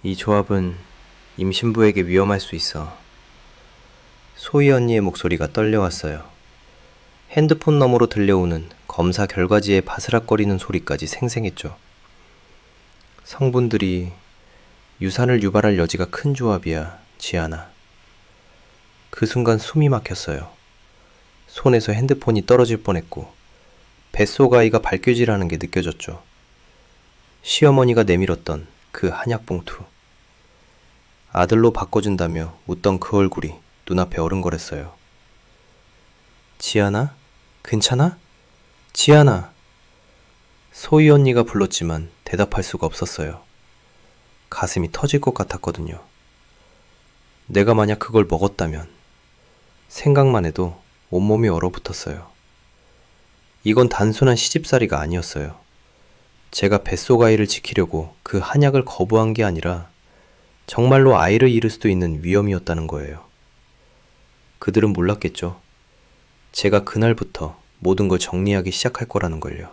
이 조합은 임신부에게 위험할 수 있어. 소희 언니의 목소리가 떨려왔어요. 핸드폰 너머로 들려오는 검사 결과지의 바스락거리는 소리까지 생생했죠. 성분들이 유산을 유발할 여지가 큰 조합이야, 지아나. 그 순간 숨이 막혔어요. 손에서 핸드폰이 떨어질 뻔했고 뱃속 아이가 발교질하는 게 느껴졌죠. 시어머니가 내밀었던 그 한약 봉투. 아들로 바꿔준다며 웃던 그 얼굴이 눈앞에 어른거렸어요. 지아나? 괜찮아? 지아나! 소희 언니가 불렀지만 대답할 수가 없었어요. 가슴이 터질 것 같았거든요. 내가 만약 그걸 먹었다면 생각만 해도 온몸이 얼어붙었어요. 이건 단순한 시집살이가 아니었어요. 제가 뱃속 아이를 지키려고 그 한약을 거부한 게 아니라 정말로 아이를 잃을 수도 있는 위험이었다는 거예요. 그들은 몰랐겠죠. 제가 그날부터 모든 걸 정리하기 시작할 거라는 걸요.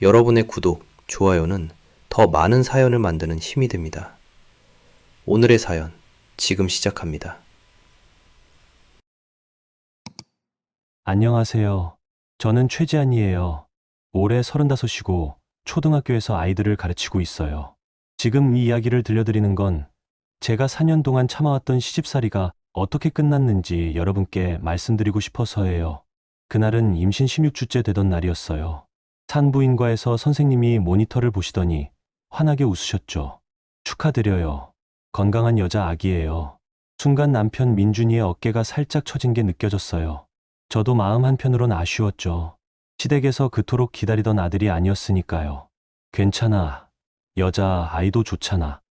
여러분의 구독, 좋아요는 더 많은 사연을 만드는 힘이 됩니다. 오늘의 사연, 지금 시작합니다. 안녕하세요. 저는 최지안이에요. 올해 35이고 초등학교에서 아이들을 가르치고 있어요. 지금 이 이야기를 들려드리는 건 제가 4년 동안 참아왔던 시집살이가 어떻게 끝났는지 여러분께 말씀드리고 싶어서예요. 그날은 임신 16주째 되던 날이었어요. 산부인과에서 선생님이 모니터를 보시더니 환하게 웃으셨죠. 축하드려요. 건강한 여자 아기예요. 순간 남편 민준이의 어깨가 살짝 처진 게 느껴졌어요. 저도 마음 한편으론 아쉬웠죠. 시댁에서 그토록 기다리던 아들이 아니었으니까요. 괜찮아. 여자 아이도 좋잖아.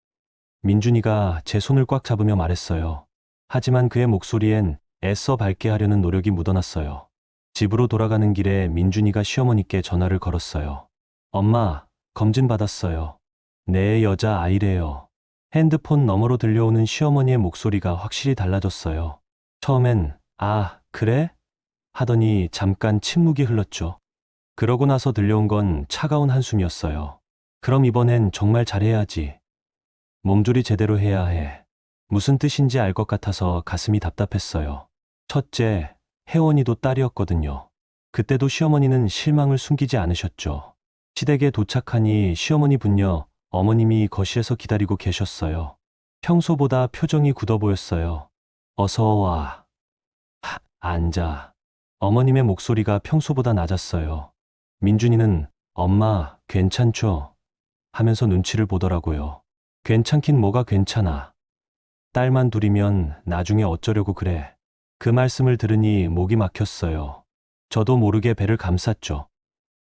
민준이가 제 손을 꽉 잡으며 말했어요. 하지만 그의 목소리엔 애써 밝게 하려는 노력이 묻어났어요. 집으로 돌아가는 길에 민준이가 시어머니께 전화를 걸었어요. 엄마, 검진 받았어요. 내 여자 아이래요. 핸드폰 너머로 들려오는 시어머니의 목소리가 확실히 달라졌어요. 처음엔 아, 그래? 하더니 잠깐 침묵이 흘렀죠. 그러고 나서 들려온 건 차가운 한숨이었어요. 그럼 이번엔 정말 잘해야지. 몸조리 제대로 해야 해. 무슨 뜻인지 알 것 같아서 가슴이 답답했어요. 첫째, 혜원이도 딸이었거든요. 그때도 시어머니는 실망을 숨기지 않으셨죠. 시댁에 도착하니 시어머니 분녀, 어머님이 거실에서 기다리고 계셨어요. 평소보다 표정이 굳어 보였어요. 어서 와. 앉아. 어머님의 목소리가 평소보다 낮았어요. 민준이는 엄마, 괜찮죠? 하면서 눈치를 보더라고요. 괜찮긴 뭐가 괜찮아. 딸만 둘이면 나중에 어쩌려고 그래. 그 말씀을 들으니 목이 막혔어요. 저도 모르게 배를 감쌌죠.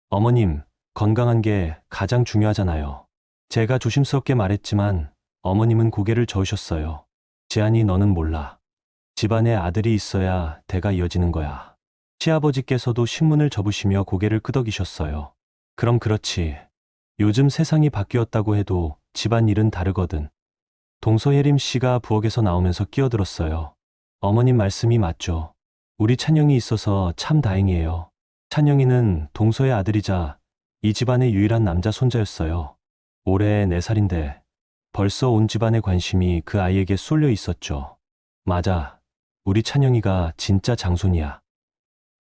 어머님, 건강한 게 가장 중요하잖아요. 제가 조심스럽게 말했지만 어머님은 고개를 저으셨어요. 지안이 너는 몰라. 집안에 아들이 있어야 대가 이어지는 거야. 시아버지께서도 신문을 접으시며 고개를 끄덕이셨어요. 그럼 그렇지. 요즘 세상이 바뀌었다고 해도 집안일은 다르거든. 동서예림 씨가 부엌에서 나오면서 끼어들었어요. 어머님 말씀이 맞죠. 우리 찬영이 있어서 참 다행이에요. 찬영이는 동서의 아들이자 이 집안의 유일한 남자 손자였어요. 올해 4살인데 벌써 온 집안의 관심이 그 아이에게 쏠려 있었죠. 맞아. 우리 찬영이가 진짜 장손이야.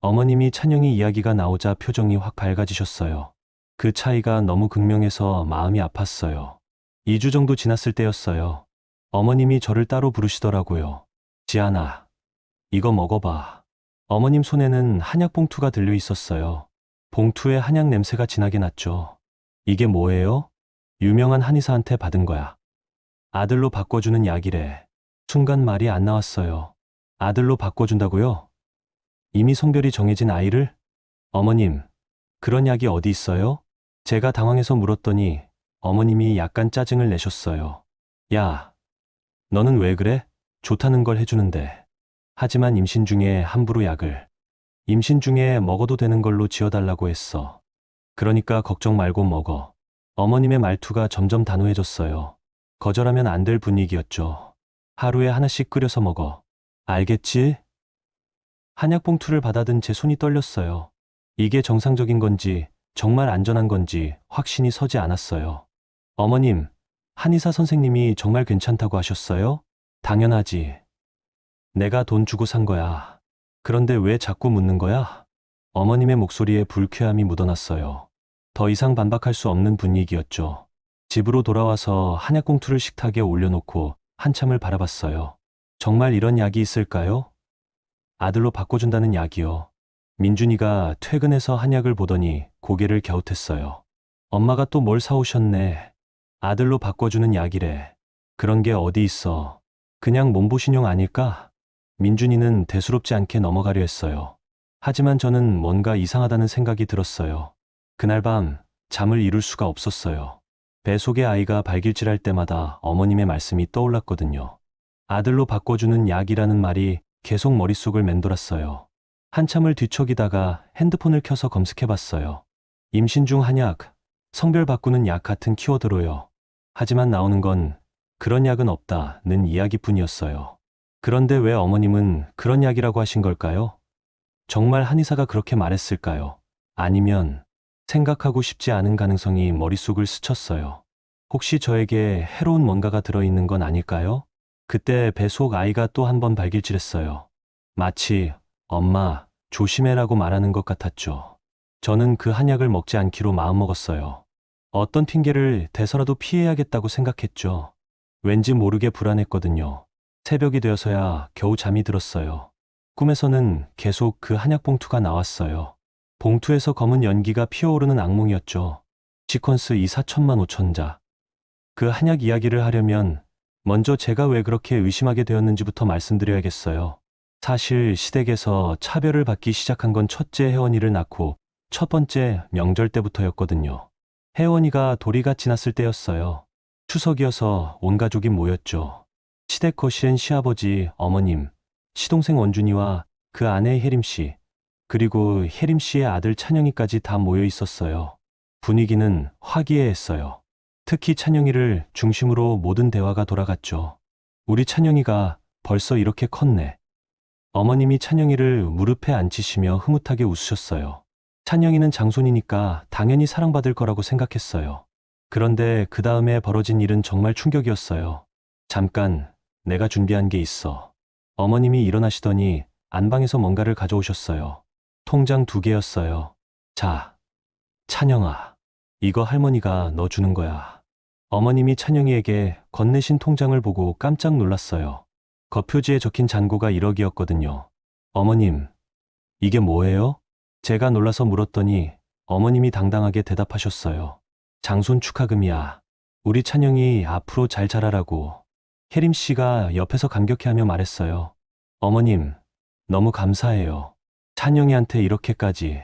어머님이 찬영이 이야기가 나오자 표정이 확 밝아지셨어요. 그 차이가 너무 극명해서 마음이 아팠어요. 2주 정도 지났을 때였어요. 어머님이 저를 따로 부르시더라고요. 지안아, 이거 먹어봐. 어머님 손에는 한약 봉투가 들려 있었어요. 봉투에 한약 냄새가 진하게 났죠. 이게 뭐예요? 유명한 한의사한테 받은 거야. 아들로 바꿔주는 약이래. 순간 말이 안 나왔어요. 아들로 바꿔준다고요? 이미 성별이 정해진 아이를? 어머님, 그런 약이 어디 있어요? 제가 당황해서 물었더니 어머님이 약간 짜증을 내셨어요. 야, 너는 왜 그래? 좋다는 걸 해주는데. 하지만 임신 중에 함부로 약을. 임신 중에 먹어도 되는 걸로 지어달라고 했어. 그러니까 걱정 말고 먹어. 어머님의 말투가 점점 단호해졌어요. 거절하면 안 될 분위기였죠. 하루에 하나씩 끓여서 먹어. 알겠지? 한약 봉투를 받아든 제 손이 떨렸어요. 이게 정상적인 건지, 정말 안전한 건지 확신이 서지 않았어요. 어머님, 한의사 선생님이 정말 괜찮다고 하셨어요? 당연하지. 내가 돈 주고 산 거야. 그런데 왜 자꾸 묻는 거야? 어머님의 목소리에 불쾌함이 묻어났어요. 더 이상 반박할 수 없는 분위기였죠. 집으로 돌아와서 한약봉투를 식탁에 올려놓고 한참을 바라봤어요. 정말 이런 약이 있을까요? 아들로 바꿔준다는 약이요. 민준이가 퇴근해서 한약을 보더니 고개를 갸웃했어요. 엄마가 또 뭘 사오셨네. 아들로 바꿔주는 약이래. 그런 게 어디 있어. 그냥 몸보신용 아닐까? 민준이는 대수롭지 않게 넘어가려 했어요. 하지만 저는 뭔가 이상하다는 생각이 들었어요. 그날 밤 잠을 이룰 수가 없었어요. 배 속의 아이가 발길질할 때마다 어머님의 말씀이 떠올랐거든요. 아들로 바꿔주는 약이라는 말이 계속 머릿속을 맴돌았어요. 한참을 뒤척이다가 핸드폰을 켜서 검색해봤어요. 임신 중 한약, 성별 바꾸는 약 같은 키워드로요. 하지만 나오는 건 그런 약은 없다는 이야기뿐이었어요. 그런데 왜 어머님은 그런 약이라고 하신 걸까요? 정말 한의사가 그렇게 말했을까요? 아니면 생각하고 싶지 않은 가능성이 머릿속을 스쳤어요. 혹시 저에게 해로운 뭔가가 들어있는 건 아닐까요? 그때 배 속 아이가 또 한 번 발길질했어요. 마치 엄마, 조심해라고 말하는 것 같았죠. 저는 그 한약을 먹지 않기로 마음먹었어요. 어떤 핑계를 대서라도 피해야겠다고 생각했죠. 왠지 모르게 불안했거든요. 새벽이 되어서야 겨우 잠이 들었어요. 꿈에서는 계속 그 한약 봉투가 나왔어요. 봉투에서 검은 연기가 피어오르는 악몽이었죠. 시퀀스 2 4천만 5천자. 그 한약 이야기를 하려면 먼저 제가 왜 그렇게 의심하게 되었는지부터 말씀드려야겠어요. 사실 시댁에서 차별을 받기 시작한 건 첫째 혜원이를 낳고 첫 번째 명절 때부터였거든요. 혜원이가 돌이가 지났을 때였어요. 추석이어서 온 가족이 모였죠. 시댁 거실엔 시아버지, 어머님, 시동생 원준이와 그 아내 혜림씨, 그리고 혜림씨의 아들 찬영이까지 다 모여 있었어요. 분위기는 화기애애했어요. 특히 찬영이를 중심으로 모든 대화가 돌아갔죠. 우리 찬영이가 벌써 이렇게 컸네. 어머님이 찬영이를 무릎에 앉히시며 흐뭇하게 웃으셨어요. 찬영이는 장손이니까 당연히 사랑받을 거라고 생각했어요. 그런데 그 다음에 벌어진 일은 정말 충격이었어요. 잠깐, 내가 준비한 게 있어. 어머님이 일어나시더니 안방에서 뭔가를 가져오셨어요. 통장 2개였어요. 자, 찬영아, 이거 할머니가 너 주는 거야. 어머님이 찬영이에게 건네신 통장을 보고 깜짝 놀랐어요. 겉표지에 적힌 잔고가 1억이었거든요. 어머님, 이게 뭐예요? 제가 놀라서 물었더니 어머님이 당당하게 대답하셨어요. 장손 축하금이야. 우리 찬영이 앞으로 잘 자라라고. 혜림 씨가 옆에서 감격해하며 말했어요. 어머님, 너무 감사해요. 찬영이한테 이렇게까지.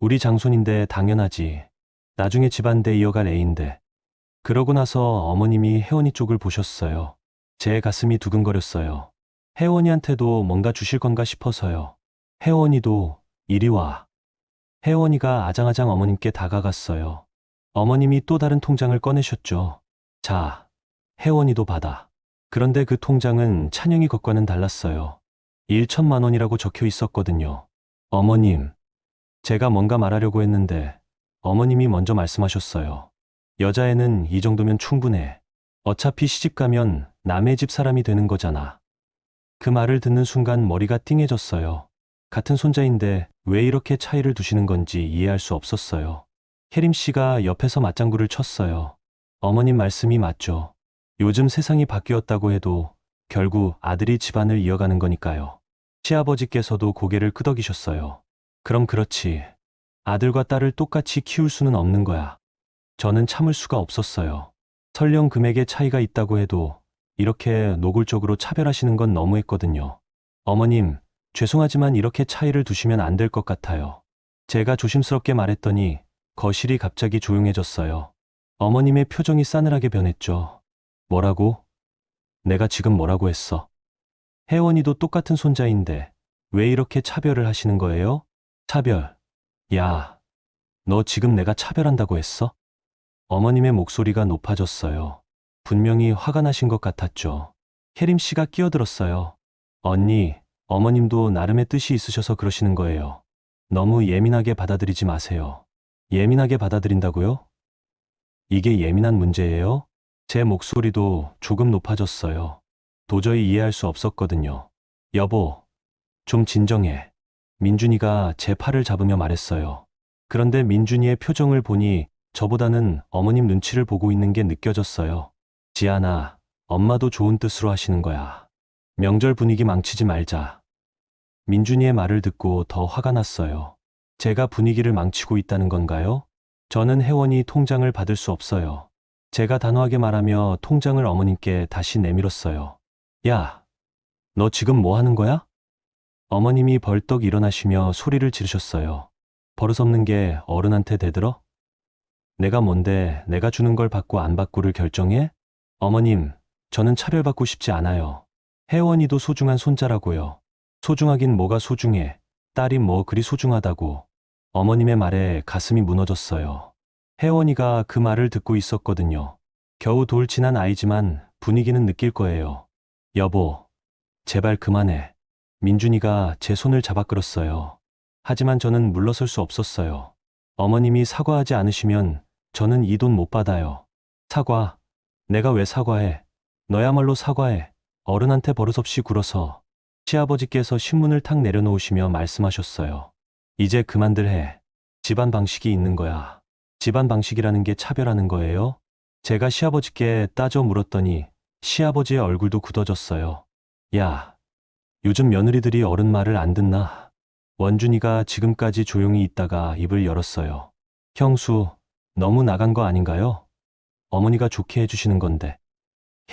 우리 장손인데 당연하지. 나중에 집안대 이어갈 애인데. 그러고 나서 어머님이 혜원이 쪽을 보셨어요. 제 가슴이 두근거렸어요. 혜원이한테도 뭔가 주실 건가 싶어서요. 혜원이도 이리 와. 혜원이가 아장아장 어머님께 다가갔어요. 어머님이 또 다른 통장을 꺼내셨죠. 자, 혜원이도 받아. 그런데 그 통장은 찬영이 것과는 달랐어요. 1천만 원이라고 적혀 있었거든요. 어머님, 제가 뭔가 말하려고 했는데 어머님이 먼저 말씀하셨어요. 여자애는 이 정도면 충분해. 어차피 시집 가면 남의 집 사람이 되는 거잖아. 그 말을 듣는 순간 머리가 띵해졌어요. 같은 손자인데 왜 이렇게 차이를 두시는 건지 이해할 수 없었어요. 혜림 씨가 옆에서 맞장구를 쳤어요. 어머님 말씀이 맞죠. 요즘 세상이 바뀌었다고 해도 결국 아들이 집안을 이어가는 거니까요. 시아버지께서도 고개를 끄덕이셨어요. 그럼 그렇지. 아들과 딸을 똑같이 키울 수는 없는 거야. 저는 참을 수가 없었어요. 설령 금액의 차이가 있다고 해도 이렇게 노골적으로 차별하시는 건 너무했거든요. 어머님, 죄송하지만 이렇게 차이를 두시면 안 될 것 같아요. 제가 조심스럽게 말했더니 거실이 갑자기 조용해졌어요. 어머님의 표정이 싸늘하게 변했죠. 뭐라고? 내가 지금 뭐라고 했어? 혜원이도 똑같은 손자인데 왜 이렇게 차별을 하시는 거예요? 차별. 야, 너 지금 내가 차별한다고 했어? 어머님의 목소리가 높아졌어요. 분명히 화가 나신 것 같았죠. 혜림 씨가 끼어들었어요. 언니, 어머님도 나름의 뜻이 있으셔서 그러시는 거예요. 너무 예민하게 받아들이지 마세요. 예민하게 받아들인다고요? 이게 예민한 문제예요? 제 목소리도 조금 높아졌어요. 도저히 이해할 수 없었거든요. 여보, 좀 진정해. 민준이가 제 팔을 잡으며 말했어요. 그런데 민준이의 표정을 보니 저보다는 어머님 눈치를 보고 있는 게 느껴졌어요. 지안아, 엄마도 좋은 뜻으로 하시는 거야. 명절 분위기 망치지 말자. 민준이의 말을 듣고 더 화가 났어요. 제가 분위기를 망치고 있다는 건가요? 저는 혜원이 통장을 받을 수 없어요. 제가 단호하게 말하며 통장을 어머님께 다시 내밀었어요. 야, 너 지금 뭐 하는 거야? 어머님이 벌떡 일어나시며 소리를 지르셨어요. 버릇없는 게 어른한테 대들어? 내가 뭔데 내가 주는 걸 받고 안 받고를 결정해? 어머님, 저는 차별받고 싶지 않아요. 혜원이도 소중한 손자라고요. 소중하긴 뭐가 소중해. 딸이 뭐 그리 소중하다고. 어머님의 말에 가슴이 무너졌어요. 혜원이가 그 말을 듣고 있었거든요. 겨우 돌 지난 아이지만 분위기는 느낄 거예요. 여보, 제발 그만해. 민준이가 제 손을 잡아 끌었어요. 하지만 저는 물러설 수 없었어요. 어머님이 사과하지 않으시면 저는 이 돈 못 받아요. 사과? 내가 왜 사과해? 너야말로 사과해. 어른한테 버릇없이 굴어서 시아버지께서 신문을 탁 내려놓으시며 말씀하셨어요. 이제 그만들 해. 집안 방식이 있는 거야. 집안 방식이라는 게 차별하는 거예요? 제가 시아버지께 따져 물었더니 시아버지의 얼굴도 굳어졌어요. 야, 요즘 며느리들이 어른 말을 안 듣나? 원준이가 지금까지 조용히 있다가 입을 열었어요. 형수, 너무 나간 거 아닌가요? 어머니가 좋게 해주시는 건데.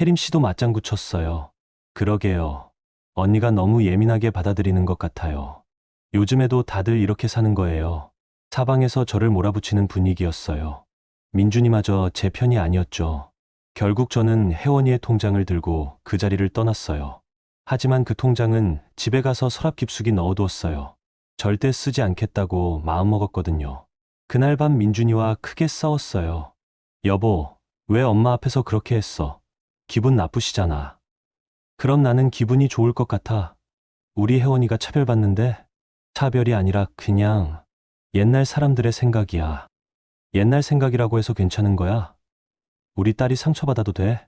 혜림 씨도 맞장구 쳤어요. 그러게요. 언니가 너무 예민하게 받아들이는 것 같아요. 요즘에도 다들 이렇게 사는 거예요. 사방에서 저를 몰아붙이는 분위기였어요. 민준이마저 제 편이 아니었죠. 결국 저는 혜원이의 통장을 들고 그 자리를 떠났어요. 하지만 그 통장은 집에 가서 서랍 깊숙이 넣어두었어요. 절대 쓰지 않겠다고 마음먹었거든요. 그날 밤 민준이와 크게 싸웠어요. 여보, 왜 엄마 앞에서 그렇게 했어? 기분 나쁘시잖아. 그럼 나는 기분이 좋을 것 같아. 우리 혜원이가 차별받는데? 차별이 아니라 그냥 옛날 사람들의 생각이야. 옛날 생각이라고 해서 괜찮은 거야? 우리 딸이 상처받아도 돼?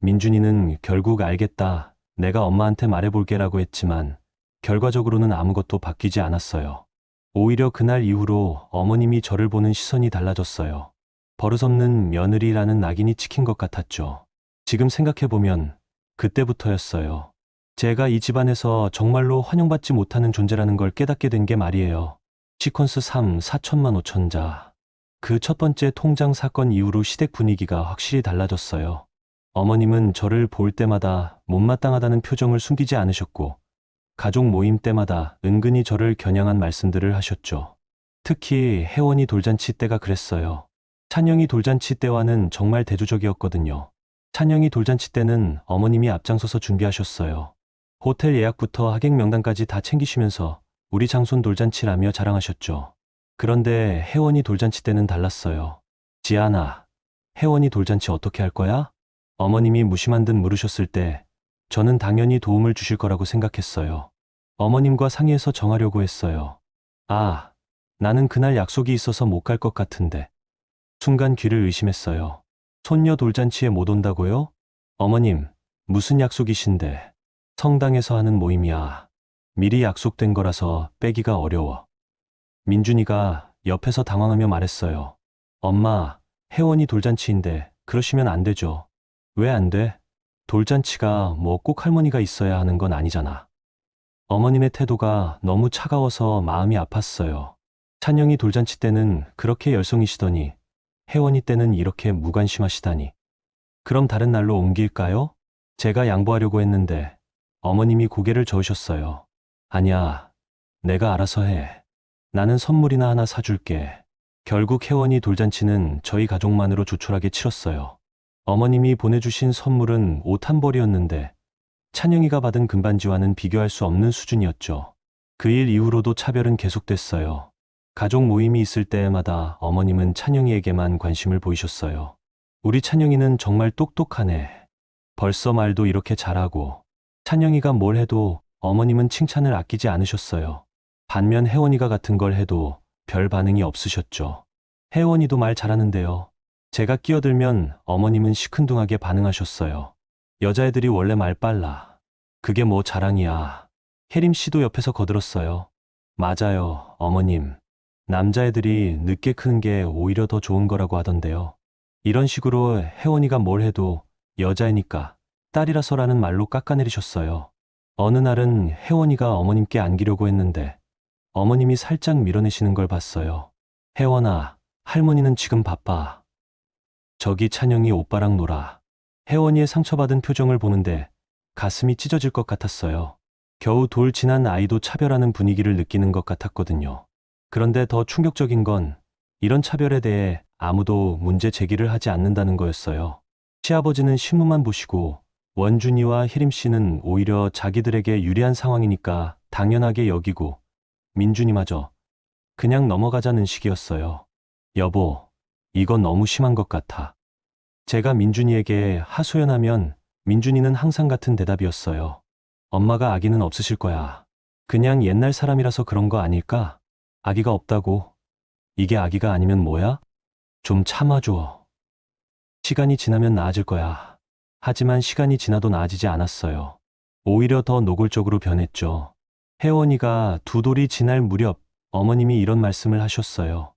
민준이는 결국 알겠다. 내가 엄마한테 말해볼게라고 했지만 결과적으로는 아무것도 바뀌지 않았어요. 오히려 그날 이후로 어머님이 저를 보는 시선이 달라졌어요. 버릇없는 며느리라는 낙인이 찍힌 것 같았죠. 지금 생각해보면 그때부터였어요. 제가 이 집안에서 정말로 환영받지 못하는 존재라는 걸 깨닫게 된 게 말이에요. 시퀀스 3, 4천만 5천자. 그 첫 번째 통장 사건 이후로 시댁 분위기가 확실히 달라졌어요. 어머님은 저를 볼 때마다 못마땅하다는 표정을 숨기지 않으셨고, 가족 모임 때마다 은근히 저를 겨냥한 말씀들을 하셨죠. 특히 혜원이 돌잔치 때가 그랬어요. 찬영이 돌잔치 때와는 정말 대조적이었거든요. 찬영이 돌잔치 때는 어머님이 앞장서서 준비하셨어요. 호텔 예약부터 하객 명단까지 다 챙기시면서 우리 장손 돌잔치라며 자랑하셨죠. 그런데 혜원이 돌잔치 때는 달랐어요. 지안아, 혜원이 돌잔치 어떻게 할 거야? 어머님이 무심한 듯 물으셨을 때 저는 당연히 도움을 주실 거라고 생각했어요. 어머님과 상의해서 정하려고 했어요. 아, 나는 그날 약속이 있어서 못 갈 것 같은데. 순간 귀를 의심했어요. 손녀 돌잔치에 못 온다고요? 어머님, 무슨 약속이신데? 성당에서 하는 모임이야. 미리 약속된 거라서 빼기가 어려워. 민준이가 옆에서 당황하며 말했어요. 엄마, 혜원이 돌잔치인데 그러시면 안 되죠. 왜 안 돼? 돌잔치가 뭐 꼭 할머니가 있어야 하는 건 아니잖아. 어머님의 태도가 너무 차가워서 마음이 아팠어요. 찬영이 돌잔치 때는 그렇게 열성이시더니 혜원이 때는 이렇게 무관심하시다니. 그럼 다른 날로 옮길까요? 제가 양보하려고 했는데 어머님이 고개를 저으셨어요. 아니야, 내가 알아서 해. 나는 선물이나 하나 사줄게. 결국 혜원이 돌잔치는 저희 가족만으로 조촐하게 치렀어요. 어머님이 보내주신 선물은 옷 한 벌이었는데 찬영이가 받은 금반지와는 비교할 수 없는 수준이었죠. 그 일 이후로도 차별은 계속됐어요. 가족 모임이 있을 때마다 어머님은 찬영이에게만 관심을 보이셨어요. 우리 찬영이는 정말 똑똑하네. 벌써 말도 이렇게 잘하고. 찬영이가 뭘 해도 어머님은 칭찬을 아끼지 않으셨어요. 반면 혜원이가 같은 걸 해도 별 반응이 없으셨죠. 혜원이도 말 잘하는데요. 제가 끼어들면 어머님은 시큰둥하게 반응하셨어요. 여자애들이 원래 말 빨라. 그게 뭐 자랑이야. 혜림 씨도 옆에서 거들었어요. 맞아요, 어머님. 남자애들이 늦게 크는 게 오히려 더 좋은 거라고 하던데요. 이런 식으로 혜원이가 뭘 해도 여자애니까 딸이라서라는 말로 깎아내리셨어요. 어느 날은 혜원이가 어머님께 안기려고 했는데 어머님이 살짝 밀어내시는 걸 봤어요. 혜원아, 할머니는 지금 바빠. 저기 찬영이 오빠랑 놀아. 혜원이의 상처받은 표정을 보는데 가슴이 찢어질 것 같았어요. 겨우 돌 지난 아이도 차별하는 분위기를 느끼는 것 같았거든요. 그런데 더 충격적인 건 이런 차별에 대해 아무도 문제 제기를 하지 않는다는 거였어요. 시아버지는 신문만 보시고 원준이와 혜림 씨는 오히려 자기들에게 유리한 상황이니까 당연하게 여기고 민준이마저 그냥 넘어가자는 식이었어요. 여보, 이건 너무 심한 것 같아. 제가 민준이에게 하소연하면 민준이는 항상 같은 대답이었어요. 엄마가 아기는 없으실 거야. 그냥 옛날 사람이라서 그런 거 아닐까? 아기가 없다고. 이게 아기가 아니면 뭐야? 좀 참아줘. 시간이 지나면 나아질 거야. 하지만 시간이 지나도 나아지지 않았어요. 오히려 더 노골적으로 변했죠. 혜원이가 두 돌이 지날 무렵 어머님이 이런 말씀을 하셨어요.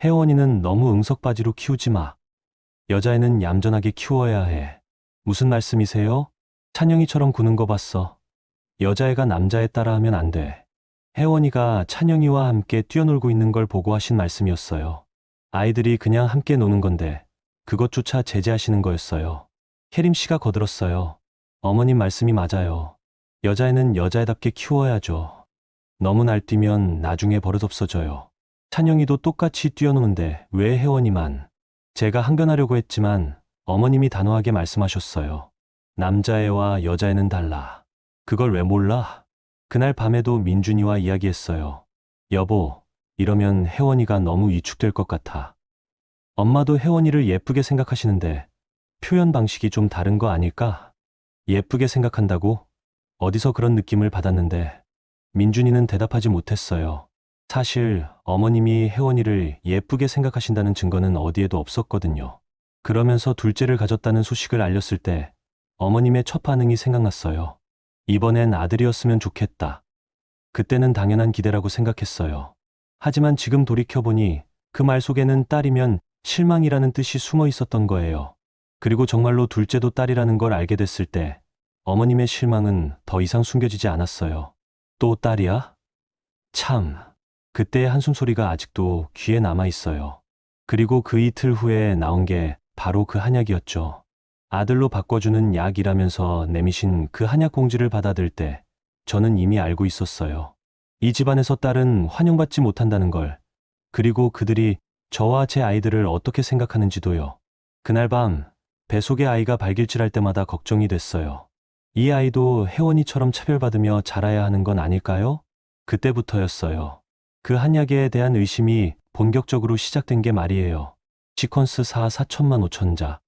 혜원이는 너무 응석바지로 키우지 마. 여자애는 얌전하게 키워야 해. 무슨 말씀이세요? 찬영이처럼 구는 거 봤어. 여자애가 남자애 따라하면 안 돼. 혜원이가 찬영이와 함께 뛰어놀고 있는 걸 보고 하신 말씀이었어요. 아이들이 그냥 함께 노는 건데 그것조차 제재하시는 거였어요. 혜림 씨가 거들었어요. 어머님 말씀이 맞아요. 여자애는 여자애답게 키워야죠. 너무 날뛰면 나중에 버릇없어져요. 찬영이도 똑같이 뛰어노는데 왜 혜원이만? 제가 항변하려고 했지만 어머님이 단호하게 말씀하셨어요. 남자애와 여자애는 달라. 그걸 왜 몰라? 그날 밤에도 민준이와 이야기했어요. 여보, 이러면 혜원이가 너무 위축될 것 같아. 엄마도 혜원이를 예쁘게 생각하시는데 표현 방식이 좀 다른 거 아닐까? 예쁘게 생각한다고? 어디서 그런 느낌을 받았는데 민준이는 대답하지 못했어요. 사실 어머님이 혜원이를 예쁘게 생각하신다는 증거는 어디에도 없었거든요. 그러면서 둘째를 가졌다는 소식을 알렸을 때 어머님의 첫 반응이 생각났어요. 이번엔 아들이었으면 좋겠다. 그때는 당연한 기대라고 생각했어요. 하지만 지금 돌이켜보니 그 말 속에는 딸이면 실망이라는 뜻이 숨어 있었던 거예요. 그리고 정말로 둘째도 딸이라는 걸 알게 됐을 때 어머님의 실망은 더 이상 숨겨지지 않았어요. 또 딸이야? 참, 그때의 한숨소리가 아직도 귀에 남아 있어요. 그리고 그 이틀 후에 나온 게 바로 그 한약이었죠. 아들로 바꿔주는 약이라면서 내미신 그 한약 공지를 받아들 때 저는 이미 알고 있었어요. 이 집안에서 딸은 환영받지 못한다는 걸, 그리고 그들이 저와 제 아이들을 어떻게 생각하는지도요. 그날 밤 뱃속의 아이가 발길질할 때마다 걱정이 됐어요. 이 아이도 혜원이처럼 차별받으며 자라야 하는 건 아닐까요? 그때부터였어요. 그 한약에 대한 의심이 본격적으로 시작된 게 말이에요. 시퀀스 4천만 5천자.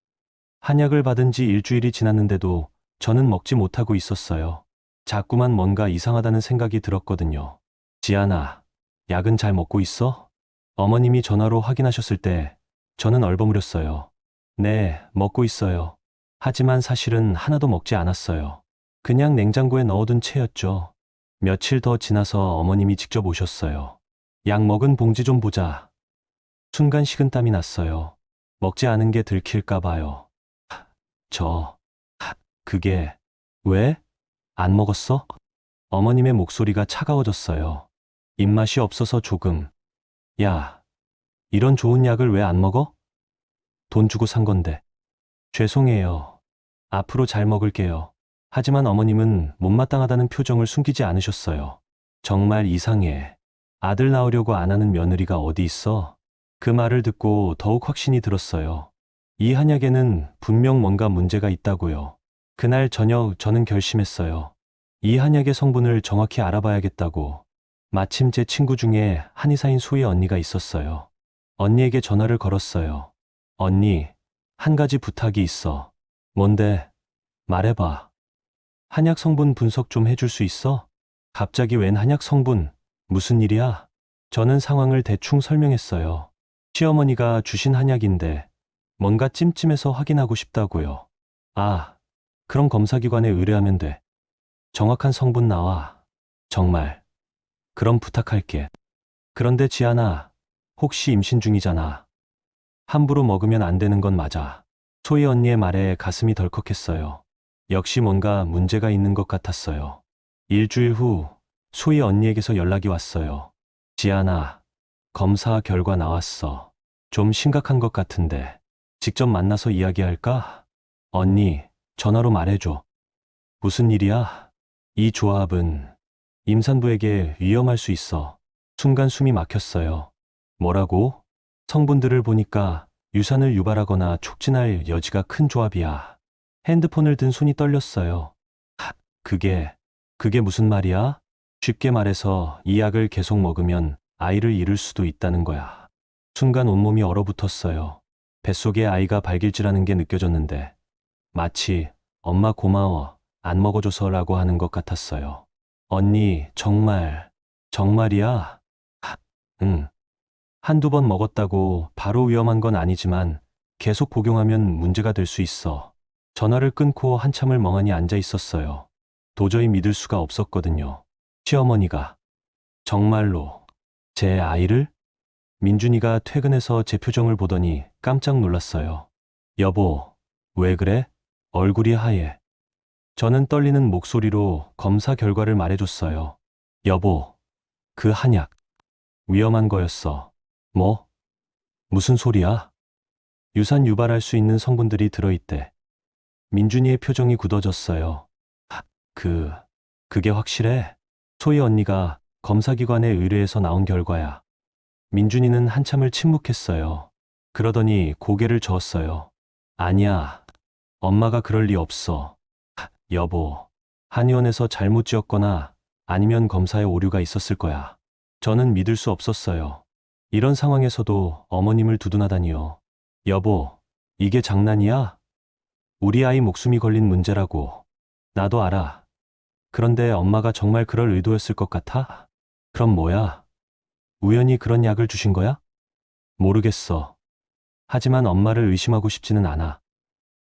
한약을 받은 지 일주일이 지났는데도 저는 먹지 못하고 있었어요. 자꾸만 뭔가 이상하다는 생각이 들었거든요. 지아나, 약은 잘 먹고 있어? 어머님이 전화로 확인하셨을 때 저는 얼버무렸어요. 네, 먹고 있어요. 하지만 사실은 하나도 먹지 않았어요. 그냥 냉장고에 넣어둔 채였죠. 며칠 더 지나서 어머님이 직접 오셨어요. 약 먹은 봉지 좀 보자. 순간 식은땀이 났어요. 먹지 않은 게 들킬까 봐요. 그게, 왜? 안 먹었어? 어머님의 목소리가 차가워졌어요. 입맛이 없어서 조금. 야, 이런 좋은 약을 왜 안 먹어? 돈 주고 산 건데. 죄송해요. 앞으로 잘 먹을게요. 하지만 어머님은 못마땅하다는 표정을 숨기지 않으셨어요. 정말 이상해. 아들 낳으려고 안 하는 며느리가 어디 있어? 그 말을 듣고 더욱 확신이 들었어요. 이 한약에는 분명 뭔가 문제가 있다고요. 그날 저녁 저는 결심했어요. 이 한약의 성분을 정확히 알아봐야겠다고. 마침 제 친구 중에 한의사인 소희 언니가 있었어요. 언니에게 전화를 걸었어요. 언니, 한 가지 부탁이 있어. 뭔데? 말해봐. 한약 성분 분석 좀 해줄 수 있어? 갑자기 웬 한약 성분? 무슨 일이야? 저는 상황을 대충 설명했어요. 시어머니가 주신 한약인데 뭔가 찜찜해서 확인하고 싶다고요. 아, 그럼 검사기관에 의뢰하면 돼. 정확한 성분 나와. 정말. 그럼 부탁할게. 그런데 지아나, 혹시 임신 중이잖아. 함부로 먹으면 안 되는 건 맞아. 소희 언니의 말에 가슴이 덜컥했어요. 역시 뭔가 문제가 있는 것 같았어요. 일주일 후 소희 언니에게서 연락이 왔어요. 지아나, 검사 결과 나왔어. 좀 심각한 것 같은데 직접 만나서 이야기할까? 언니, 전화로 말해줘. 무슨 일이야? 이 조합은 임산부에게 위험할 수 있어. 순간 숨이 막혔어요. 뭐라고? 성분들을 보니까 유산을 유발하거나 촉진할 여지가 큰 조합이야. 핸드폰을 든 손이 떨렸어요. 그게, 그게 무슨 말이야? 쉽게 말해서 이 약을 계속 먹으면 아이를 잃을 수도 있다는 거야. 순간 온몸이 얼어붙었어요. 뱃속에 아이가 발길질하는 게 느껴졌는데 마치 엄마 고마워, 안 먹어줘서라고 하는 것 같았어요. 언니, 정말이야? 응. 한두 번 먹었다고 바로 위험한 건 아니지만 계속 복용하면 문제가 될 수 있어. 전화를 끊고 한참을 멍하니 앉아 있었어요. 도저히 믿을 수가 없었거든요. 시어머니가 정말로 제 아이를? 민준이가 퇴근해서 제 표정을 보더니 깜짝 놀랐어요. 여보, 왜 그래? 얼굴이 하얘. 저는 떨리는 목소리로 검사 결과를 말해줬어요. 여보, 그 한약 위험한 거였어. 뭐? 무슨 소리야? 유산 유발할 수 있는 성분들이 들어있대. 민준이의 표정이 굳어졌어요. 그, 그게 확실해? 소희 언니가 검사기관에 의뢰해서 나온 결과야. 민준이는 한참을 침묵했어요. 그러더니 고개를 저었어요. 아니야. 엄마가 그럴 리 없어. 여보, 한의원에서 잘못 지었거나 아니면 검사에 오류가 있었을 거야. 저는 믿을 수 없었어요. 이런 상황에서도 어머님을 두둔하다니요. 여보, 이게 장난이야? 우리 아이 목숨이 걸린 문제라고. 나도 알아. 그런데 엄마가 정말 그럴 의도였을 것 같아? 그럼 뭐야? 우연히 그런 약을 주신 거야? 모르겠어. 하지만 엄마를 의심하고 싶지는 않아.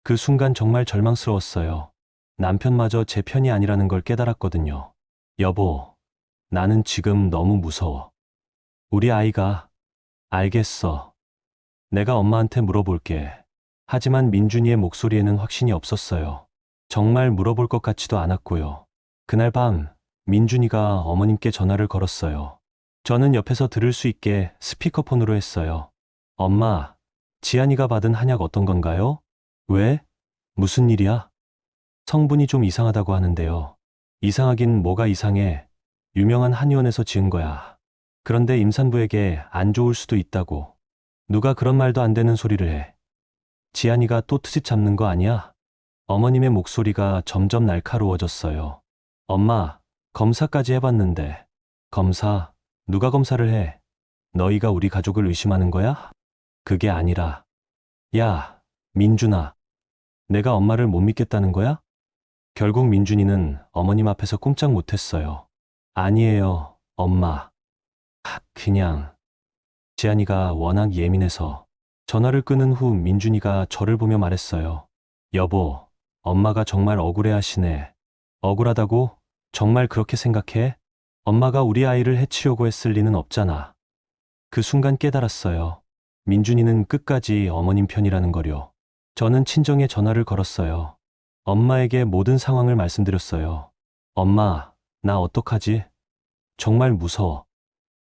그 순간 정말 절망스러웠어요. 남편마저 제 편이 아니라는 걸 깨달았거든요. 여보, 나는 지금 너무 무서워. 우리 아이가, 알겠어. 내가 엄마한테 물어볼게. 하지만 민준이의 목소리에는 확신이 없었어요. 정말 물어볼 것 같지도 않았고요. 그날 밤, 민준이가 어머님께 전화를 걸었어요. 저는 옆에서 들을 수 있게 스피커폰으로 했어요. 엄마, 지안이가 받은 한약 어떤 건가요? 왜? 무슨 일이야? 성분이 좀 이상하다고 하는데요. 이상하긴 뭐가 이상해. 유명한 한의원에서 지은 거야. 그런데 임산부에게 안 좋을 수도 있다고. 누가 그런 말도 안 되는 소리를 해. 지안이가 또 트집 잡는 거 아니야? 어머님의 목소리가 점점 날카로워졌어요. 엄마, 검사까지 해봤는데. 검사? 누가 검사를 해? 너희가 우리 가족을 의심하는 거야? 그게 아니라. 야, 민준아. 내가 엄마를 못 믿겠다는 거야? 결국 민준이는 어머님 앞에서 꼼짝 못했어요. 아니에요, 엄마. 그냥. 지안이가 워낙 예민해서. 전화를 끊은 후 민준이가 저를 보며 말했어요. 여보, 엄마가 정말 억울해하시네. 억울하다고? 정말 그렇게 생각해? 엄마가 우리 아이를 해치려고 했을 리는 없잖아. 그 순간 깨달았어요. 민준이는 끝까지 어머님 편이라는 거요. 저는 친정에 전화를 걸었어요. 엄마에게 모든 상황을 말씀드렸어요. 엄마, 나 어떡하지? 정말 무서워.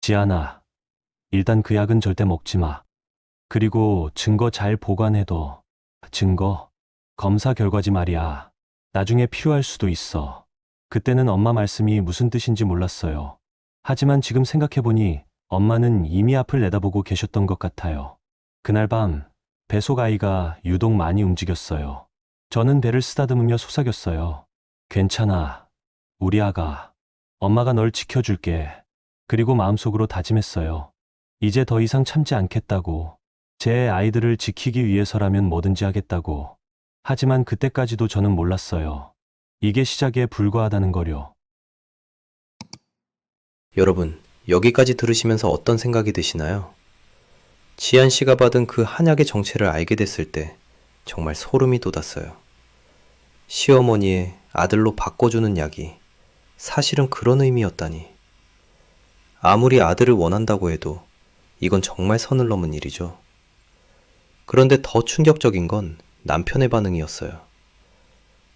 지안아, 일단 그 약은 절대 먹지 마. 그리고 증거 잘 보관해둬. 증거? 검사 결과지 말이야. 나중에 필요할 수도 있어. 그때는 엄마 말씀이 무슨 뜻인지 몰랐어요. 하지만 지금 생각해보니 엄마는 이미 앞을 내다보고 계셨던 것 같아요. 그날 밤, 뱃속 아이가 유독 많이 움직였어요. 저는 배를 쓰다듬으며 속삭였어요. 괜찮아. 우리 아가. 엄마가 널 지켜줄게. 그리고 마음속으로 다짐했어요. 이제 더 이상 참지 않겠다고. 제 아이들을 지키기 위해서라면 뭐든지 하겠다고. 하지만 그때까지도 저는 몰랐어요. 이게 시작에 불과하다는 거요. 여러분, 여기까지 들으시면서 어떤 생각이 드시나요? 지한 씨가 받은 그 한약의 정체를 알게 됐을 때 정말 소름이 돋았어요. 시어머니의 아들로 바꿔주는 약이 사실은 그런 의미였다니. 아무리 아들을 원한다고 해도 이건 정말 선을 넘은 일이죠. 그런데 더 충격적인 건 남편의 반응이었어요.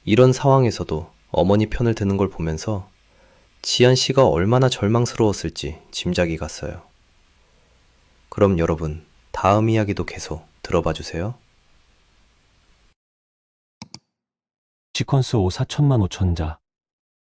이런 상황에서도 어머니 편을 드는 걸 보면서 지한 씨가 얼마나 절망스러웠을지 짐작이 갔어요. 그럼 여러분, 다음 이야기도 계속 들어봐 주세요. 시퀀스 5 4천만 5천자.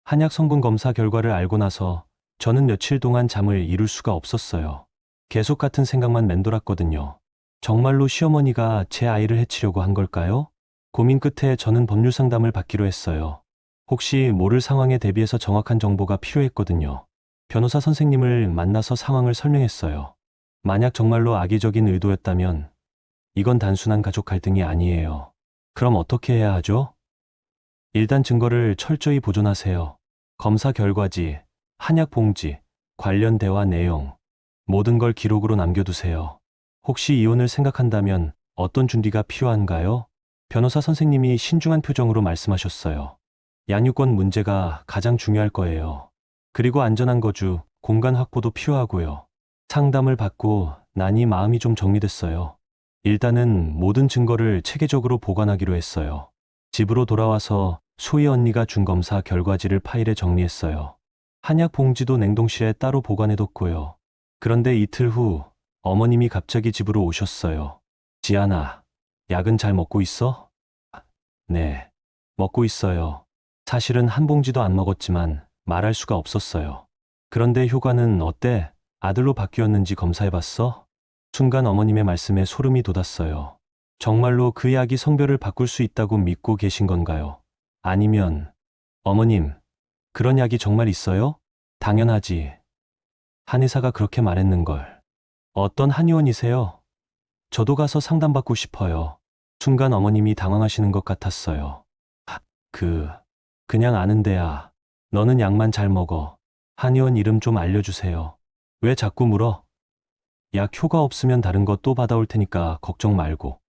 한약 성분 검사 결과를 알고 나서 저는 며칠 동안 잠을 이룰 수가 없었어요. 계속 같은 생각만 맴돌았거든요. 정말로 시어머니가 제 아이를 해치려고 한 걸까요? 고민 끝에 저는 법률 상담을 받기로 했어요. 혹시 모를 상황에 대비해서 정확한 정보가 필요했거든요. 변호사 선생님을 만나서 상황을 설명했어요. 만약 정말로 악의적인 의도였다면 이건 단순한 가족 갈등이 아니에요. 그럼 어떻게 해야 하죠? 일단 증거를 철저히 보존하세요. 검사 결과지, 한약 봉지, 관련 대화 내용, 모든 걸 기록으로 남겨두세요. 혹시 이혼을 생각한다면 어떤 준비가 필요한가요? 변호사 선생님이 신중한 표정으로 말씀하셨어요. 양육권 문제가 가장 중요할 거예요. 그리고 안전한 거주, 공간 확보도 필요하고요. 상담을 받고 나니 마음이 좀 정리됐어요. 일단은 모든 증거를 체계적으로 보관하기로 했어요. 집으로 돌아와서 소희 언니가 준 검사 결과지를 파일에 정리했어요. 한약 봉지도 냉동실에 따로 보관해뒀고요. 그런데 이틀 후 어머님이 갑자기 집으로 오셨어요. 지아나, 약은 잘 먹고 있어? 네, 먹고 있어요. 사실은 한 봉지도 안 먹었지만 말할 수가 없었어요. 그런데 효과는 어때? 아들로 바뀌었는지 검사해봤어? 순간 어머님의 말씀에 소름이 돋았어요. 정말로 그 약이 성별을 바꿀 수 있다고 믿고 계신 건가요? 아니면, 어머님, 그런 약이 정말 있어요? 당연하지. 한의사가 그렇게 말했는걸. 어떤 한의원이세요? 저도 가서 상담받고 싶어요. 순간 어머님이 당황하시는 것 같았어요. 그, 그냥 아는 데야. 너는 약만 잘 먹어. 한의원 이름 좀 알려주세요. 왜 자꾸 물어? 약 효과 없으면 다른 거 또 받아올 테니까 걱정 말고.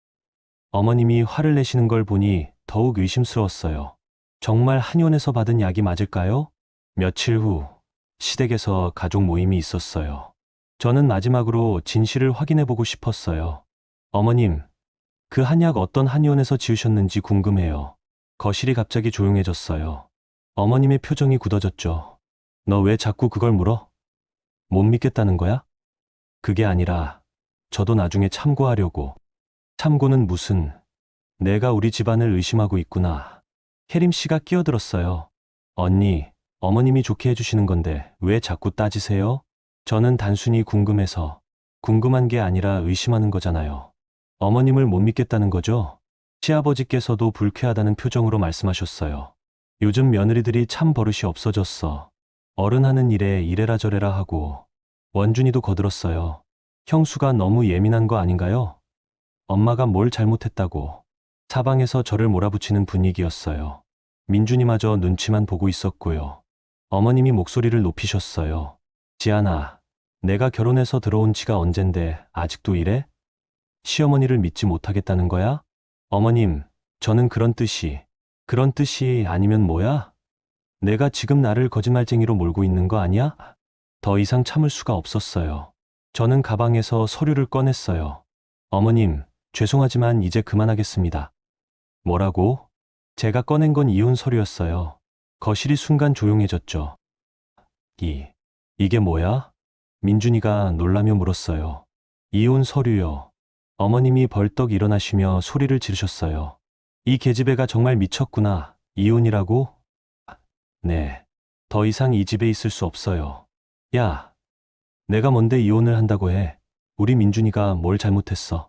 어머님이 화를 내시는 걸 보니 더욱 의심스러웠어요. 정말 한의원에서 받은 약이 맞을까요? 며칠 후 시댁에서 가족 모임이 있었어요. 저는 마지막으로 진실을 확인해보고 싶었어요. 어머님, 그 한약 어떤 한의원에서 지으셨는지 궁금해요. 거실이 갑자기 조용해졌어요. 어머님의 표정이 굳어졌죠. 너 왜 자꾸 그걸 물어? 못 믿겠다는 거야? 그게 아니라 저도 나중에 참고하려고. 참고는 무슨, 내가 우리 집안을 의심하고 있구나. 혜림 씨가 끼어들었어요. 언니, 어머님이 좋게 해주시는 건데 왜 자꾸 따지세요? 저는 단순히 궁금해서. 궁금한 게 아니라 의심하는 거잖아요. 어머님을 못 믿겠다는 거죠? 시아버지께서도 불쾌하다는 표정으로 말씀하셨어요. 요즘 며느리들이 참 버릇이 없어졌어. 어른 하는 일에 이래라 저래라 하고. 원준이도 거들었어요. 형수가 너무 예민한 거 아닌가요? 엄마가 뭘 잘못했다고. 사방에서 저를 몰아붙이는 분위기였어요. 민준이마저 눈치만 보고 있었고요. 어머님이 목소리를 높이셨어요. 지아나, 내가 결혼해서 들어온 지가 언젠데 아직도 이래? 시어머니를 믿지 못하겠다는 거야? 어머님, 저는 그런 뜻이 아니면 뭐야? 내가 지금 나를 거짓말쟁이로 몰고 있는 거 아니야? 더 이상 참을 수가 없었어요. 저는 가방에서 서류를 꺼냈어요. 어머님, 죄송하지만 이제 그만하겠습니다. 뭐라고? 제가 꺼낸 건 이혼 서류였어요. 거실이 순간 조용해졌죠. 이게 뭐야? 민준이가 놀라며 물었어요. 이혼 서류요. 어머님이 벌떡 일어나시며 소리를 지르셨어요. 이 계집애가 정말 미쳤구나. 이혼이라고? 네. 더 이상 이 집에 있을 수 없어요. 야, 내가 뭔데 이혼을 한다고 해. 우리 민준이가 뭘 잘못했어.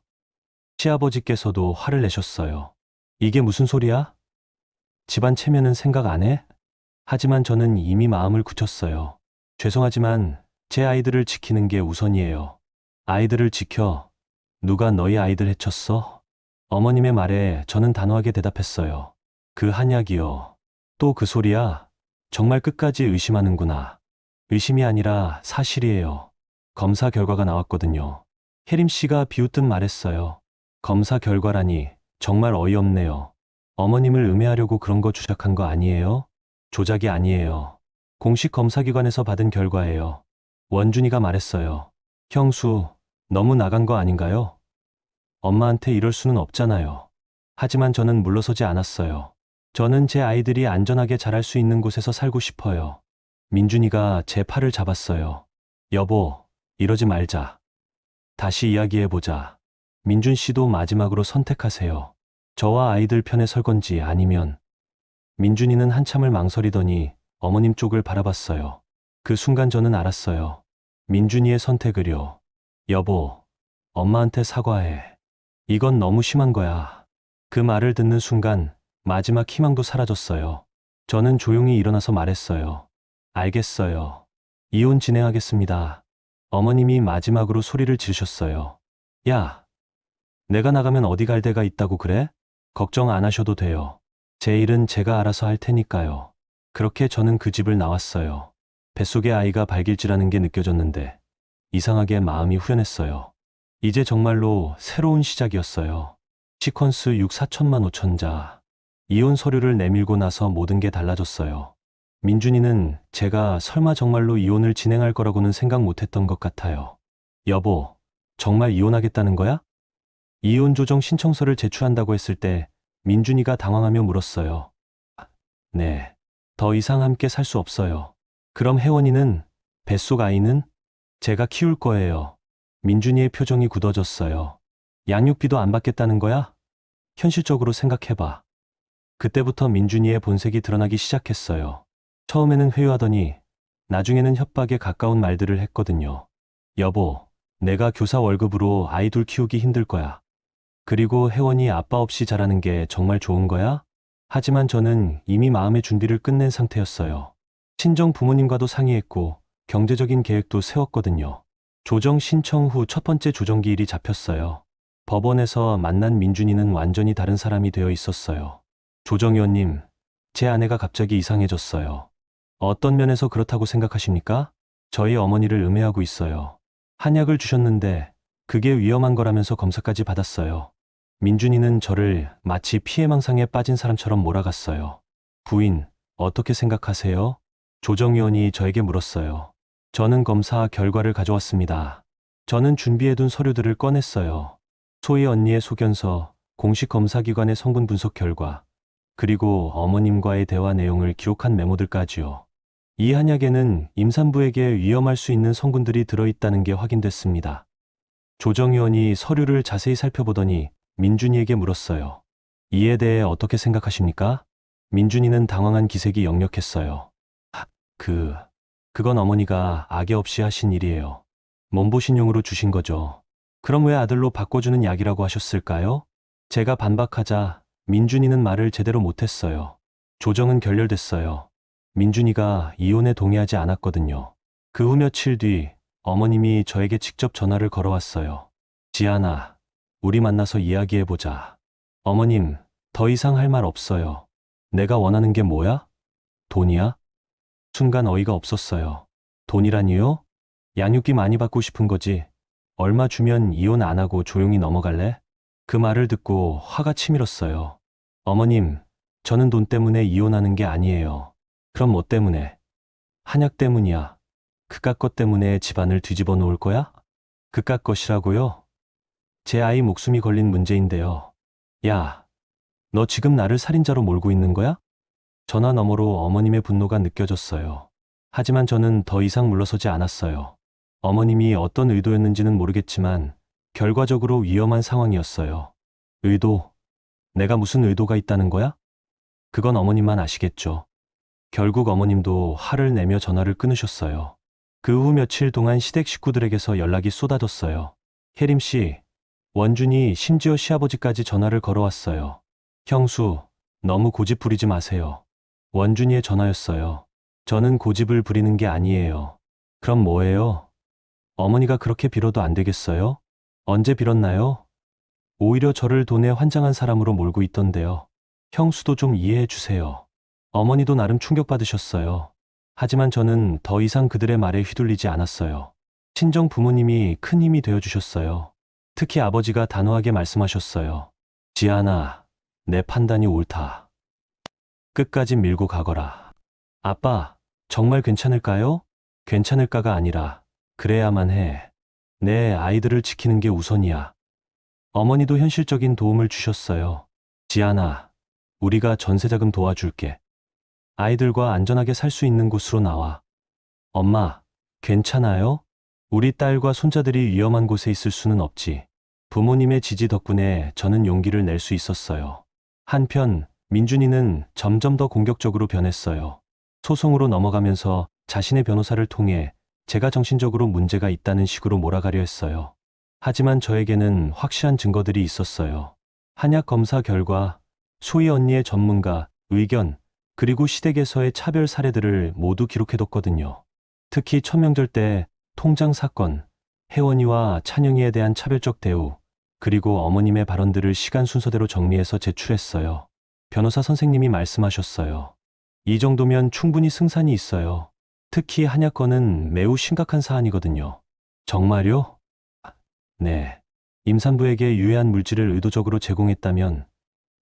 시아버지께서도 화를 내셨어요. 이게 무슨 소리야? 집안 체면은 생각 안 해? 하지만 저는 이미 마음을 굳혔어요. 죄송하지만 제 아이들을 지키는 게 우선이에요. 아이들을 지켜. 누가 너희 아이들 해쳤어? 어머님의 말에 저는 단호하게 대답했어요. 그 한약이요. 또 그 소리야? 정말 끝까지 의심하는구나. 의심이 아니라 사실이에요. 검사 결과가 나왔거든요. 혜림 씨가 비웃듯 말했어요. 검사 결과라니 정말 어이없네요. 어머님을 음해하려고 그런 거 조작한 거 아니에요? 조작이 아니에요. 공식 검사기관에서 받은 결과예요. 원준이가 말했어요. 형수, 너무 나간 거 아닌가요? 엄마한테 이럴 수는 없잖아요. 하지만 저는 물러서지 않았어요. 저는 제 아이들이 안전하게 자랄 수 있는 곳에서 살고 싶어요. 민준이가 제 팔을 잡았어요. 여보, 이러지 말자. 다시 이야기해보자. 민준 씨도 마지막으로 선택하세요. 저와 아이들 편에 설 건지 아니면. 민준이는 한참을 망설이더니 어머님 쪽을 바라봤어요. 그 순간 저는 알았어요. 민준이의 선택을요. 여보, 엄마한테 사과해. 이건 너무 심한 거야. 그 말을 듣는 순간 마지막 희망도 사라졌어요. 저는 조용히 일어나서 말했어요. 알겠어요. 이혼 진행하겠습니다. 어머님이 마지막으로 소리를 지르셨어요. 야, 내가 나가면 어디 갈 데가 있다고 그래? 걱정 안 하셔도 돼요. 제 일은 제가 알아서 할 테니까요. 그렇게 저는 그 집을 나왔어요. 뱃속의 아이가 발길질하는 게 느껴졌는데 이상하게 마음이 후련했어요. 이제 정말로 새로운 시작이었어요. 시퀀스 6 4천만 5천자. 이혼 서류를 내밀고 나서 모든 게 달라졌어요. 민준이는 제가 설마 정말로 이혼을 진행할 거라고는 생각 못했던 것 같아요. 여보, 정말 이혼하겠다는 거야? 이혼 조정 신청서를 제출한다고 했을 때 민준이가 당황하며 물었어요. 네. 더 이상 함께 살 수 없어요. 그럼 혜원이는, 뱃속 아이는? 제가 키울 거예요. 민준이의 표정이 굳어졌어요. 양육비도 안 받겠다는 거야? 현실적으로 생각해봐. 그때부터 민준이의 본색이 드러나기 시작했어요. 처음에는 회유하더니 나중에는 협박에 가까운 말들을 했거든요. 여보, 내가 교사 월급으로 아이 둘 키우기 힘들 거야. 그리고 혜원이 아빠 없이 자라는 게 정말 좋은 거야? 하지만 저는 이미 마음의 준비를 끝낸 상태였어요. 친정 부모님과도 상의했고 경제적인 계획도 세웠거든요. 조정 신청 후 첫 번째 조정기일이 잡혔어요. 법원에서 만난 민준이는 완전히 다른 사람이 되어 있었어요. 조정위원님, 제 아내가 갑자기 이상해졌어요. 어떤 면에서 그렇다고 생각하십니까? 저희 어머니를 음해하고 있어요. 한약을 주셨는데 그게 위험한 거라면서 검사까지 받았어요. 민준이는 저를 마치 피해망상에 빠진 사람처럼 몰아갔어요. 부인, 어떻게 생각하세요? 조정위원이 저에게 물었어요. 저는 검사 결과를 가져왔습니다. 저는 준비해둔 서류들을 꺼냈어요. 소희 언니의 소견서, 공식 검사기관의 성분 분석 결과, 그리고 어머님과의 대화 내용을 기록한 메모들까지요. 이 한약에는 임산부에게 위험할 수 있는 성분들이 들어있다는 게 확인됐습니다. 조정위원이 서류를 자세히 살펴보더니 민준이에게 물었어요. 이에 대해 어떻게 생각하십니까? 민준이는 당황한 기색이 역력했어요. 그건 어머니가 악의 없이 하신 일이에요. 몸보신용으로 주신 거죠. 그럼 왜 아들로 바꿔주는 약이라고 하셨을까요? 제가 반박하자 민준이는 말을 제대로 못했어요. 조정은 결렬됐어요. 민준이가 이혼에 동의하지 않았거든요. 그 후 며칠 뒤 어머님이 저에게 직접 전화를 걸어왔어요. 지아나, 우리 만나서 이야기해보자. 어머님, 더 이상 할 말 없어요. 내가 원하는 게 뭐야? 돈이야? 순간 어이가 없었어요. 돈이라니요? 양육비 많이 받고 싶은 거지. 얼마 주면 이혼 안 하고 조용히 넘어갈래? 그 말을 듣고 화가 치밀었어요. 어머님, 저는 돈 때문에 이혼하는 게 아니에요. 그럼 뭐 때문에? 한약 때문이야. 그깟 것 때문에 집안을 뒤집어 놓을 거야? 그깟 것이라고요? 제 아이 목숨이 걸린 문제인데요. 야, 너 지금 나를 살인자로 몰고 있는 거야? 전화 너머로 어머님의 분노가 느껴졌어요. 하지만 저는 더 이상 물러서지 않았어요. 어머님이 어떤 의도였는지는 모르겠지만 결과적으로 위험한 상황이었어요. 의도? 내가 무슨 의도가 있다는 거야? 그건 어머님만 아시겠죠. 결국 어머님도 화를 내며 전화를 끊으셨어요. 그 후 며칠 동안 시댁 식구들에게서 연락이 쏟아졌어요. 혜림 씨, 원준이 심지어 시아버지까지 전화를 걸어왔어요. 형수, 너무 고집 부리지 마세요. 원준이의 전화였어요. 저는 고집을 부리는 게 아니에요. 그럼 뭐예요? 어머니가 그렇게 빌어도 안 되겠어요? 언제 빌었나요? 오히려 저를 돈에 환장한 사람으로 몰고 있던데요. 형수도 좀 이해해 주세요. 어머니도 나름 충격받으셨어요. 하지만 저는 더 이상 그들의 말에 휘둘리지 않았어요. 친정 부모님이 큰 힘이 되어주셨어요. 특히 아버지가 단호하게 말씀하셨어요. 지아나, 내 판단이 옳다. 끝까지 밀고 가거라. 아빠, 정말 괜찮을까요? 괜찮을까가 아니라, 그래야만 해. 내 아이들을 지키는 게 우선이야. 어머니도 현실적인 도움을 주셨어요. 지아나, 우리가 전세자금 도와줄게. 아이들과 안전하게 살 수 있는 곳으로 나와. 엄마, 괜찮아요? 우리 딸과 손자들이 위험한 곳에 있을 수는 없지. 부모님의 지지 덕분에 저는 용기를 낼 수 있었어요. 한편, 민준이는 점점 더 공격적으로 변했어요. 소송으로 넘어가면서 자신의 변호사를 통해 제가 정신적으로 문제가 있다는 식으로 몰아가려 했어요. 하지만 저에게는 확실한 증거들이 있었어요. 한약 검사 결과, 소희 언니의 전문가, 의견, 그리고 시댁에서의 차별 사례들을 모두 기록해뒀거든요. 특히 천명절 때 통장 사건, 혜원이와 찬영이에 대한 차별적 대우, 그리고 어머님의 발언들을 시간 순서대로 정리해서 제출했어요. 변호사 선생님이 말씀하셨어요. 이 정도면 충분히 승산이 있어요. 특히 한약 건은 매우 심각한 사안이거든요. 정말요? 네. 임산부에게 유해한 물질을 의도적으로 제공했다면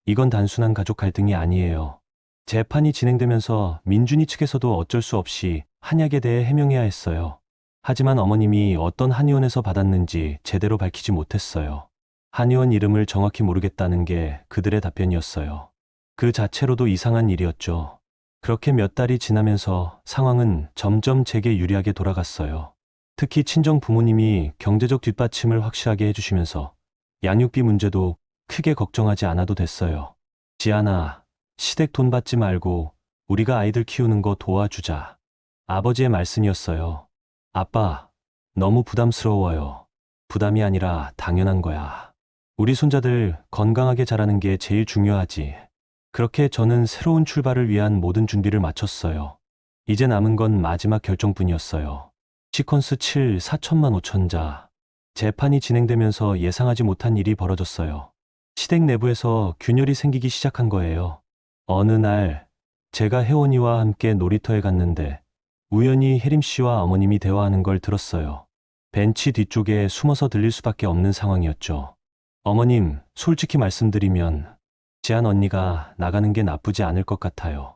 이건 단순한 가족 갈등이 아니에요. 재판이 진행되면서 민준이 측에서도 어쩔 수 없이 한약에 대해 해명해야 했어요. 하지만 어머님이 어떤 한의원에서 받았는지 제대로 밝히지 못했어요. 한의원 이름을 정확히 모르겠다는 게 그들의 답변이었어요. 그 자체로도 이상한 일이었죠. 그렇게 몇 달이 지나면서 상황은 점점 제게 유리하게 돌아갔어요. 특히 친정 부모님이 경제적 뒷받침을 확실하게 해주시면서 양육비 문제도 크게 걱정하지 않아도 됐어요. 지아나, 시댁 돈 받지 말고 우리가 아이들 키우는 거 도와주자. 아버지의 말씀이었어요. 아빠, 너무 부담스러워요. 부담이 아니라 당연한 거야. 우리 손자들 건강하게 자라는 게 제일 중요하지. 그렇게 저는 새로운 출발을 위한 모든 준비를 마쳤어요. 이제 남은 건 마지막 결정뿐이었어요. 시퀀스 7 4천만 5천자. 재판이 진행되면서 예상하지 못한 일이 벌어졌어요. 시댁 내부에서 균열이 생기기 시작한 거예요. 어느 날 제가 혜원이와 함께 놀이터에 갔는데 우연히 혜림 씨와 어머님이 대화하는 걸 들었어요. 벤치 뒤쪽에 숨어서 들릴 수밖에 없는 상황이었죠. 어머님, 솔직히 말씀드리면 지안 언니가 나가는 게 나쁘지 않을 것 같아요.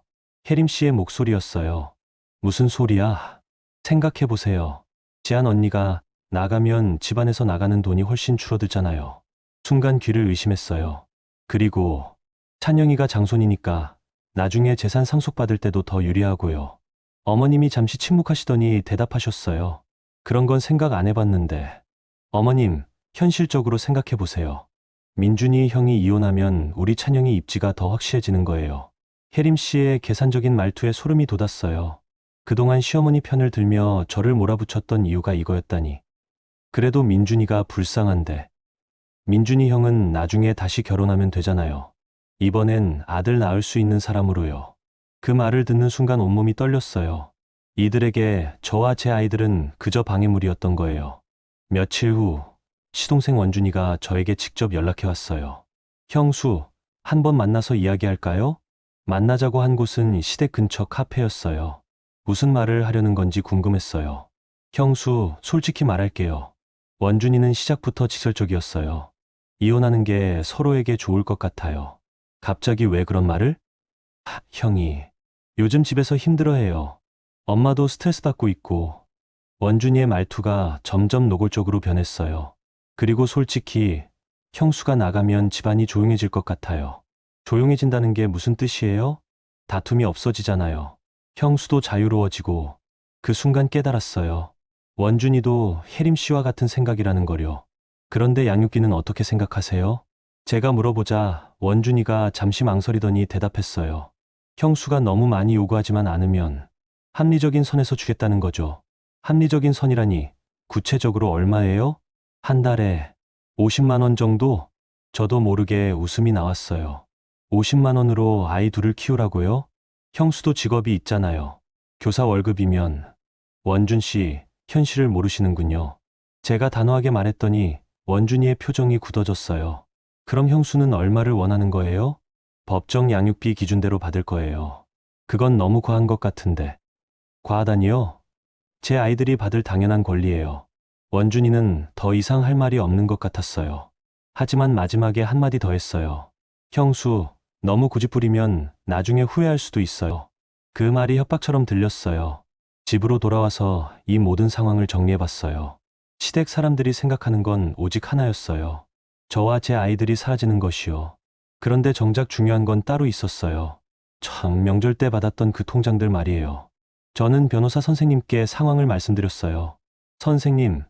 혜림 씨의 목소리였어요. 무슨 소리야? 생각해보세요. 지안 언니가 나가면 집안에서 나가는 돈이 훨씬 줄어들잖아요. 순간 귀를 의심했어요. 그리고 찬영이가 장손이니까 나중에 재산 상속받을 때도 더 유리하고요. 어머님이 잠시 침묵하시더니 대답하셨어요. 그런 건 생각 안 해봤는데. 어머님, 현실적으로 생각해보세요. 민준이 형이 이혼하면 우리 찬영이 입지가 더 확실해지는 거예요. 혜림 씨의 계산적인 말투에 소름이 돋았어요. 그동안 시어머니 편을 들며 저를 몰아붙였던 이유가 이거였다니. 그래도 민준이가 불쌍한데. 민준이 형은 나중에 다시 결혼하면 되잖아요. 이번엔 아들 낳을 수 있는 사람으로요. 그 말을 듣는 순간 온몸이 떨렸어요. 이들에게 저와 제 아이들은 그저 방해물이었던 거예요. 며칠 후 시동생 원준이가 저에게 직접 연락해 왔어요. 형수, 한번 만나서 이야기할까요? 만나자고 한 곳은 시댁 근처 카페였어요. 무슨 말을 하려는 건지 궁금했어요. 형수, 솔직히 말할게요. 원준이는 시작부터 직설적이었어요. 이혼하는 게 서로에게 좋을 것 같아요. 갑자기 왜 그런 말을? 형이 요즘 집에서 힘들어해요. 엄마도 스트레스 받고 있고. 원준이의 말투가 점점 노골적으로 변했어요. 그리고 솔직히 형수가 나가면 집안이 조용해질 것 같아요. 조용해진다는 게 무슨 뜻이에요? 다툼이 없어지잖아요. 형수도 자유로워지고. 그 순간 깨달았어요. 원준이도 혜림 씨와 같은 생각이라는 거요. 그런데 양육비는 어떻게 생각하세요? 제가 물어보자 원준이가 잠시 망설이더니 대답했어요. 형수가 너무 많이 요구하지만 않으면 합리적인 선에서 주겠다는 거죠. 합리적인 선이라니 구체적으로 얼마예요? 한 달에 50만 원 정도? 저도 모르게 웃음이 나왔어요. 50만 원으로 아이 둘을 키우라고요? 형수도 직업이 있잖아요. 교사 월급이면. 원준 씨, 현실을 모르시는군요. 제가 단호하게 말했더니 원준이의 표정이 굳어졌어요. 그럼 형수는 얼마를 원하는 거예요? 법정 양육비 기준대로 받을 거예요. 그건 너무 과한 것 같은데. 과하다니요? 제 아이들이 받을 당연한 권리예요. 원준이는 더 이상 할 말이 없는 것 같았어요. 하지만 마지막에 한마디 더 했어요. 형수, 너무 고집부리면 나중에 후회할 수도 있어요. 그 말이 협박처럼 들렸어요. 집으로 돌아와서 이 모든 상황을 정리해봤어요. 시댁 사람들이 생각하는 건 오직 하나였어요. 저와 제 아이들이 사라지는 것이요. 그런데 정작 중요한 건 따로 있었어요. 참, 명절 때 받았던 그 통장들 말이에요. 저는 변호사 선생님께 상황을 말씀드렸어요. 선생님,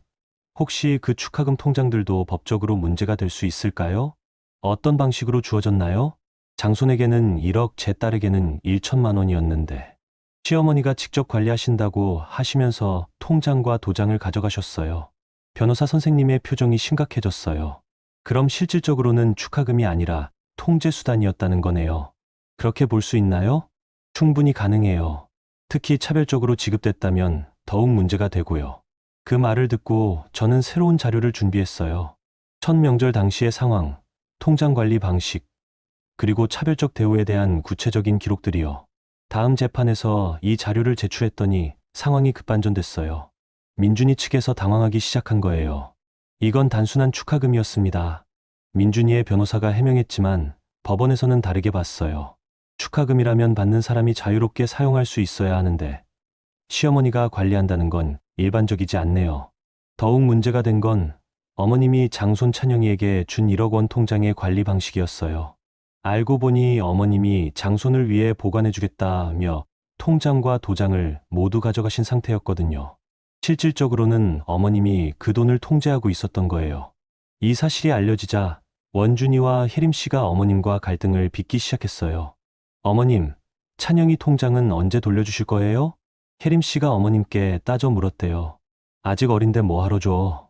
혹시 그 축하금 통장들도 법적으로 문제가 될 수 있을까요? 어떤 방식으로 주어졌나요? 장손에게는 1억, 제 딸에게는 1천만 원이었는데 시어머니가 직접 관리하신다고 하시면서 통장과 도장을 가져가셨어요. 변호사 선생님의 표정이 심각해졌어요. 그럼 실질적으로는 축하금이 아니라 통제 수단이었다는 거네요. 그렇게 볼 수 있나요? 충분히 가능해요. 특히 차별적으로 지급됐다면 더욱 문제가 되고요. 그 말을 듣고 저는 새로운 자료를 준비했어요. 첫 명절 당시의 상황, 통장 관리 방식, 그리고 차별적 대우에 대한 구체적인 기록들이요. 다음 재판에서 이 자료를 제출했더니 상황이 급반전됐어요. 민준이 측에서 당황하기 시작한 거예요. 이건 단순한 축하금이었습니다. 민준이의 변호사가 해명했지만 법원에서는 다르게 봤어요. 축하금이라면 받는 사람이 자유롭게 사용할 수 있어야 하는데 시어머니가 관리한다는 건 일반적이지 않네요. 더욱 문제가 된 건 어머님이 장손 찬영이에게 준 1억 원 통장의 관리 방식이었어요. 알고 보니 어머님이 장손을 위해 보관해주겠다며 통장과 도장을 모두 가져가신 상태였거든요. 실질적으로는 어머님이 그 돈을 통제하고 있었던 거예요. 이 사실이 알려지자 원준이와 혜림 씨가 어머님과 갈등을 빚기 시작했어요. 어머님, 찬영이 통장은 언제 돌려주실 거예요? 혜림 씨가 어머님께 따져 물었대요. 아직 어린데 뭐하러 줘.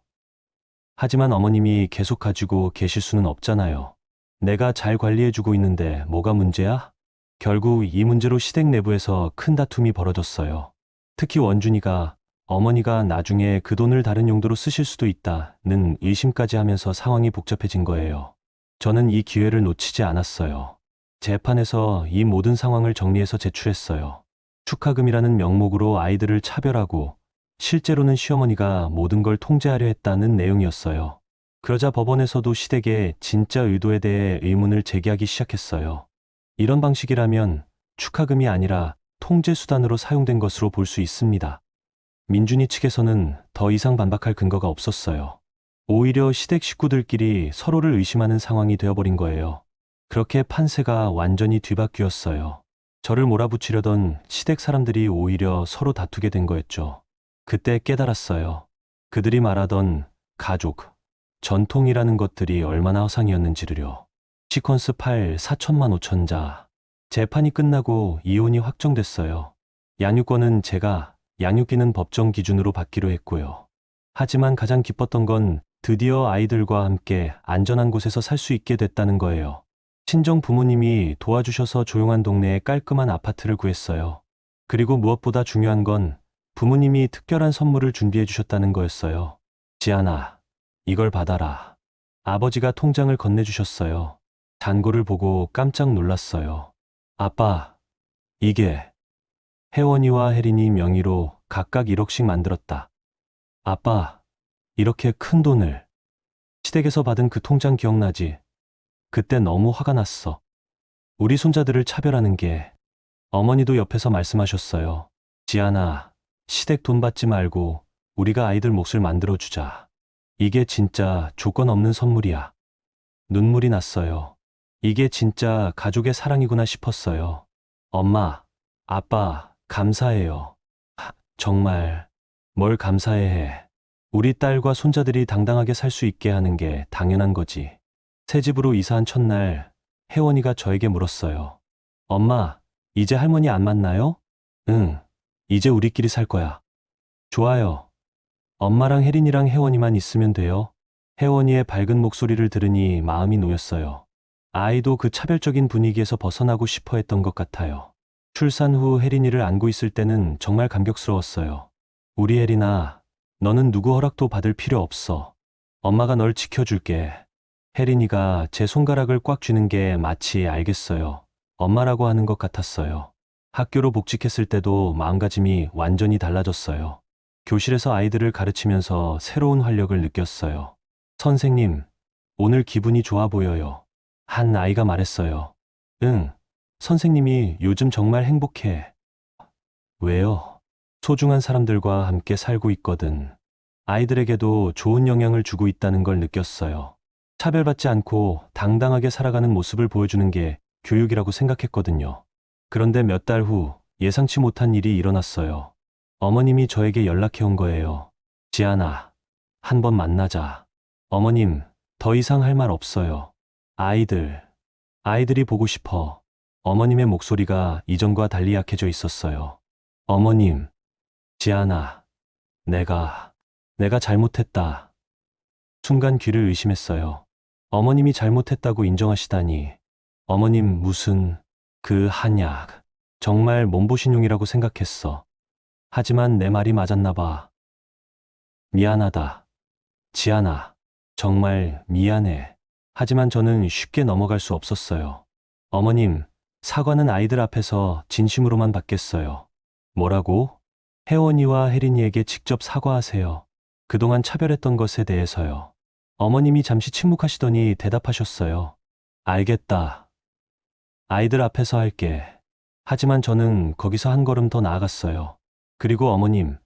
하지만 어머님이 계속 가지고 계실 수는 없잖아요. 내가 잘 관리해주고 있는데 뭐가 문제야? 결국 이 문제로 시댁 내부에서 큰 다툼이 벌어졌어요. 특히 원준이가 어머니가 나중에 그 돈을 다른 용도로 쓰실 수도 있다는 의심까지 하면서 상황이 복잡해진 거예요. 저는 이 기회를 놓치지 않았어요. 재판에서 이 모든 상황을 정리해서 제출했어요. 축하금이라는 명목으로 아이들을 차별하고 실제로는 시어머니가 모든 걸 통제하려 했다는 내용이었어요. 그러자 법원에서도 시댁의 진짜 의도에 대해 의문을 제기하기 시작했어요. 이런 방식이라면 축하금이 아니라 통제 수단으로 사용된 것으로 볼 수 있습니다. 민준이 측에서는 더 이상 반박할 근거가 없었어요. 오히려 시댁 식구들끼리 서로를 의심하는 상황이 되어버린 거예요. 그렇게 판세가 완전히 뒤바뀌었어요. 저를 몰아붙이려던 시댁 사람들이 오히려 서로 다투게 된 거였죠. 그때 깨달았어요. 그들이 말하던 가족, 전통이라는 것들이 얼마나 허상이었는지를요. 시퀀스 8 4천만 5천자. 재판이 끝나고 이혼이 확정됐어요. 양육권은 제가, 양육비는 법정 기준으로 받기로 했고요. 하지만 가장 기뻤던 건 드디어 아이들과 함께 안전한 곳에서 살 수 있게 됐다는 거예요. 친정 부모님이 도와주셔서 조용한 동네에 깔끔한 아파트를 구했어요. 그리고 무엇보다 중요한 건 부모님이 특별한 선물을 준비해 주셨다는 거였어요. 지안아, 이걸 받아라. 아버지가 통장을 건네주셨어요. 잔고를 보고 깜짝 놀랐어요. 아빠, 이게 혜원이와 혜린이 명의로 각각 1억씩 만들었다. 아빠, 이렇게 큰 돈을. 시댁에서 받은 그 통장 기억나지? 그때 너무 화가 났어. 우리 손자들을 차별하는 게. 어머니도 옆에서 말씀하셨어요. 지안아, 시댁 돈 받지 말고 우리가 아이들 몫을 만들어주자. 이게 진짜 조건 없는 선물이야. 눈물이 났어요. 이게 진짜 가족의 사랑이구나 싶었어요. 엄마, 아빠, 감사해요. 정말, 뭘 감사해 해. 우리 딸과 손자들이 당당하게 살 수 있게 하는 게 당연한 거지. 새 집으로 이사한 첫날, 혜원이가 저에게 물었어요. 엄마, 이제 할머니 안 만나요? 응, 이제 우리끼리 살 거야. 좋아요. 엄마랑 혜린이랑 혜원이만 있으면 돼요. 혜원이의 밝은 목소리를 들으니 마음이 놓였어요. 아이도 그 차별적인 분위기에서 벗어나고 싶어 했던 것 같아요. 출산 후 혜린이를 안고 있을 때는 정말 감격스러웠어요. 우리 혜린아, 너는 누구 허락도 받을 필요 없어. 엄마가 널 지켜줄게. 혜린이가 제 손가락을 꽉 쥐는 게 마치 알겠어요. 엄마라고 하는 것 같았어요. 학교로 복직했을 때도 마음가짐이 완전히 달라졌어요. 교실에서 아이들을 가르치면서 새로운 활력을 느꼈어요. 선생님, 오늘 기분이 좋아 보여요. 한 아이가 말했어요. 응, 선생님이 요즘 정말 행복해. 왜요? 소중한 사람들과 함께 살고 있거든. 아이들에게도 좋은 영향을 주고 있다는 걸 느꼈어요. 차별받지 않고 당당하게 살아가는 모습을 보여주는 게 교육이라고 생각했거든요. 그런데 몇 달 후 예상치 못한 일이 일어났어요. 어머님이 저에게 연락해 온 거예요. 지안아, 한번 만나자. 어머님, 더 이상 할 말 없어요. 아이들이 보고 싶어. 어머님의 목소리가 이전과 달리 약해져 있었어요. 어머님, 지안아, 내가 잘못했다. 순간 귀를 의심했어요. 어머님이 잘못했다고 인정하시다니. 어머님 무슨 그 한약 정말 몸보신용이라고 생각했어. 하지만 내 말이 맞았나 봐. 미안하다. 지안아, 정말 미안해. 하지만 저는 쉽게 넘어갈 수 없었어요. 어머님, 사과는 아이들 앞에서 진심으로만 받겠어요. 뭐라고? 혜원이와 혜린이에게 직접 사과하세요. 그동안 차별했던 것에 대해서요. 어머님이 잠시 침묵하시더니 대답하셨어요. 알겠다. 아이들 앞에서 할게. 하지만 저는 거기서 한 걸음 더 나아갔어요. 그리고 어머님,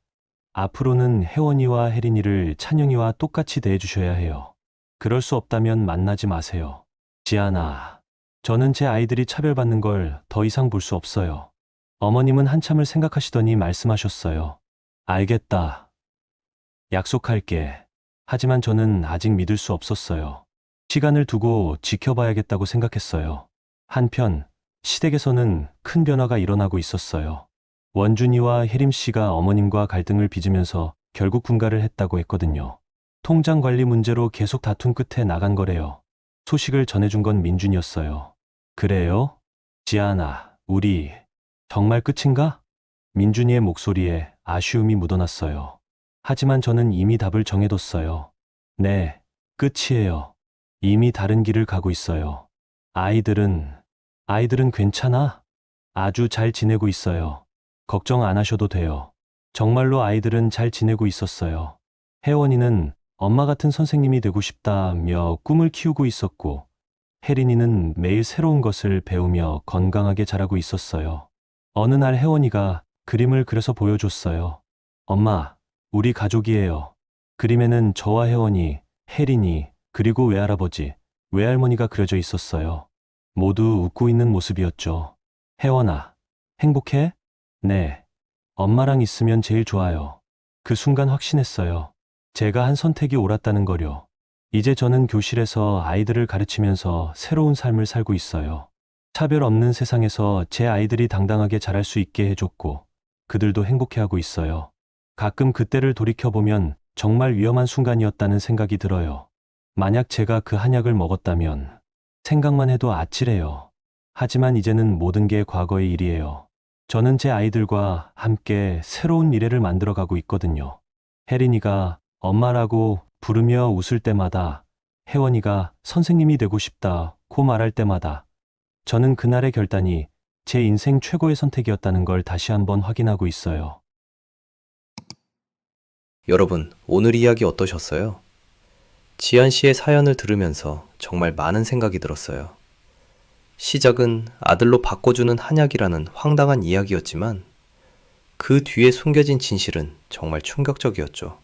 앞으로는 혜원이와 혜린이를 찬영이와 똑같이 대해주셔야 해요. 그럴 수 없다면 만나지 마세요. 지안아, 저는 제 아이들이 차별받는 걸 더 이상 볼 수 없어요. 어머님은 한참을 생각하시더니 말씀하셨어요. 알겠다. 약속할게. 하지만 저는 아직 믿을 수 없었어요. 시간을 두고 지켜봐야겠다고 생각했어요. 한편, 시댁에서는 큰 변화가 일어나고 있었어요. 원준이와 혜림 씨가 어머님과 갈등을 빚으면서 결국 분가를 했다고 했거든요. 통장 관리 문제로 계속 다툰 끝에 나간 거래요. 소식을 전해준 건 민준이었어요. 그래요? 지안아, 우리 정말 끝인가? 민준이의 목소리에 아쉬움이 묻어났어요. 하지만 저는 이미 답을 정해뒀어요. 네, 끝이에요. 이미 다른 길을 가고 있어요. 아이들은 괜찮아? 아주 잘 지내고 있어요. 걱정 안 하셔도 돼요. 정말로 아이들은 잘 지내고 있었어요. 혜원이는 엄마 같은 선생님이 되고 싶다며 꿈을 키우고 있었고, 혜린이는 매일 새로운 것을 배우며 건강하게 자라고 있었어요. 어느 날 혜원이가 그림을 그려서 보여줬어요. 엄마, 우리 가족이에요. 그림에는 저와 혜원이, 혜린이, 그리고 외할아버지, 외할머니가 그려져 있었어요. 모두 웃고 있는 모습이었죠. 혜원아, 행복해? 네. 엄마랑 있으면 제일 좋아요. 그 순간 확신했어요. 제가 한 선택이 옳았다는 거요. 이제 저는 교실에서 아이들을 가르치면서 새로운 삶을 살고 있어요. 차별 없는 세상에서 제 아이들이 당당하게 자랄 수 있게 해줬고, 그들도 행복해하고 있어요. 가끔 그때를 돌이켜보면 정말 위험한 순간이었다는 생각이 들어요. 만약 제가 그 한약을 먹었다면 생각만 해도 아찔해요. 하지만 이제는 모든 게 과거의 일이에요. 저는 제 아이들과 함께 새로운 미래를 만들어가고 있거든요. 혜린이가 엄마라고 부르며 웃을 때마다, 혜원이가 선생님이 되고 싶다고 말할 때마다 저는 그날의 결단이 제 인생 최고의 선택이었다는 걸 다시 한번 확인하고 있어요. 여러분, 오늘 이야기 어떠셨어요? 지한 씨의 사연을 들으면서 정말 많은 생각이 들었어요. 시작은 아들로 바꿔주는 한약이라는 황당한 이야기였지만 그 뒤에 숨겨진 진실은 정말 충격적이었죠.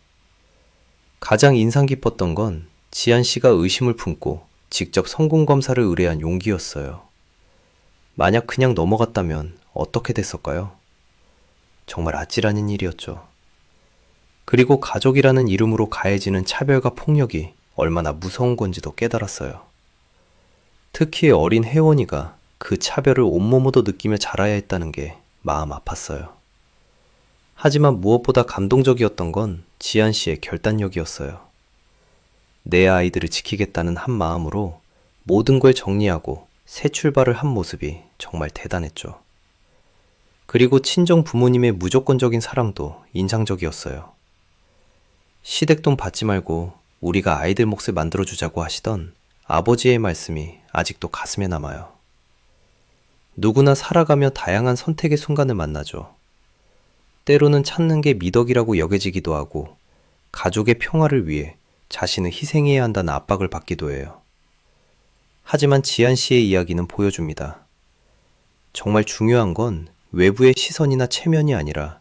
가장 인상 깊었던 건 지한 씨가 의심을 품고 직접 성공 검사를 의뢰한 용기였어요. 만약 그냥 넘어갔다면 어떻게 됐을까요? 정말 아찔한 일이었죠. 그리고 가족이라는 이름으로 가해지는 차별과 폭력이 얼마나 무서운 건지도 깨달았어요. 특히 어린 혜원이가 그 차별을 온몸으로 느끼며 자라야 했다는 게 마음 아팠어요. 하지만 무엇보다 감동적이었던 건 지한 씨의 결단력이었어요. 내 아이들을 지키겠다는 한 마음으로 모든 걸 정리하고 새 출발을 한 모습이 정말 대단했죠. 그리고 친정 부모님의 무조건적인 사랑도 인상적이었어요. 시댁돈 받지 말고 우리가 아이들 몫을 만들어주자고 하시던 아버지의 말씀이 아직도 가슴에 남아요. 누구나 살아가며 다양한 선택의 순간을 만나죠. 때로는 찾는 게 미덕이라고 여겨지기도 하고 가족의 평화를 위해 자신을 희생해야 한다는 압박을 받기도 해요. 하지만 지한 씨의 이야기는 보여줍니다. 정말 중요한 건 외부의 시선이나 체면이 아니라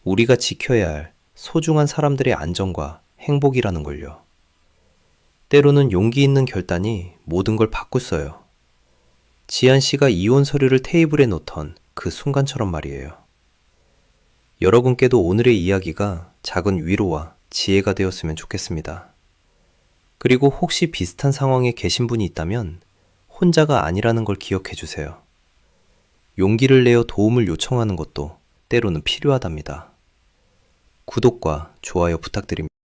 우리가 지켜야 할 소중한 사람들의 안전과 행복이라는 걸요. 때로는 용기 있는 결단이 모든 걸 바꿨어요. 지한 씨가 이혼 서류를 테이블에 놓던 그 순간처럼 말이에요. 여러분께도 오늘의 이야기가 작은 위로와 지혜가 되었으면 좋겠습니다. 그리고 혹시 비슷한 상황에 계신 분이 있다면 혼자가 아니라는 걸 기억해 주세요. 용기를 내어 도움을 요청하는 것도 때로는 필요하답니다. 구독과 좋아요 부탁드립니다.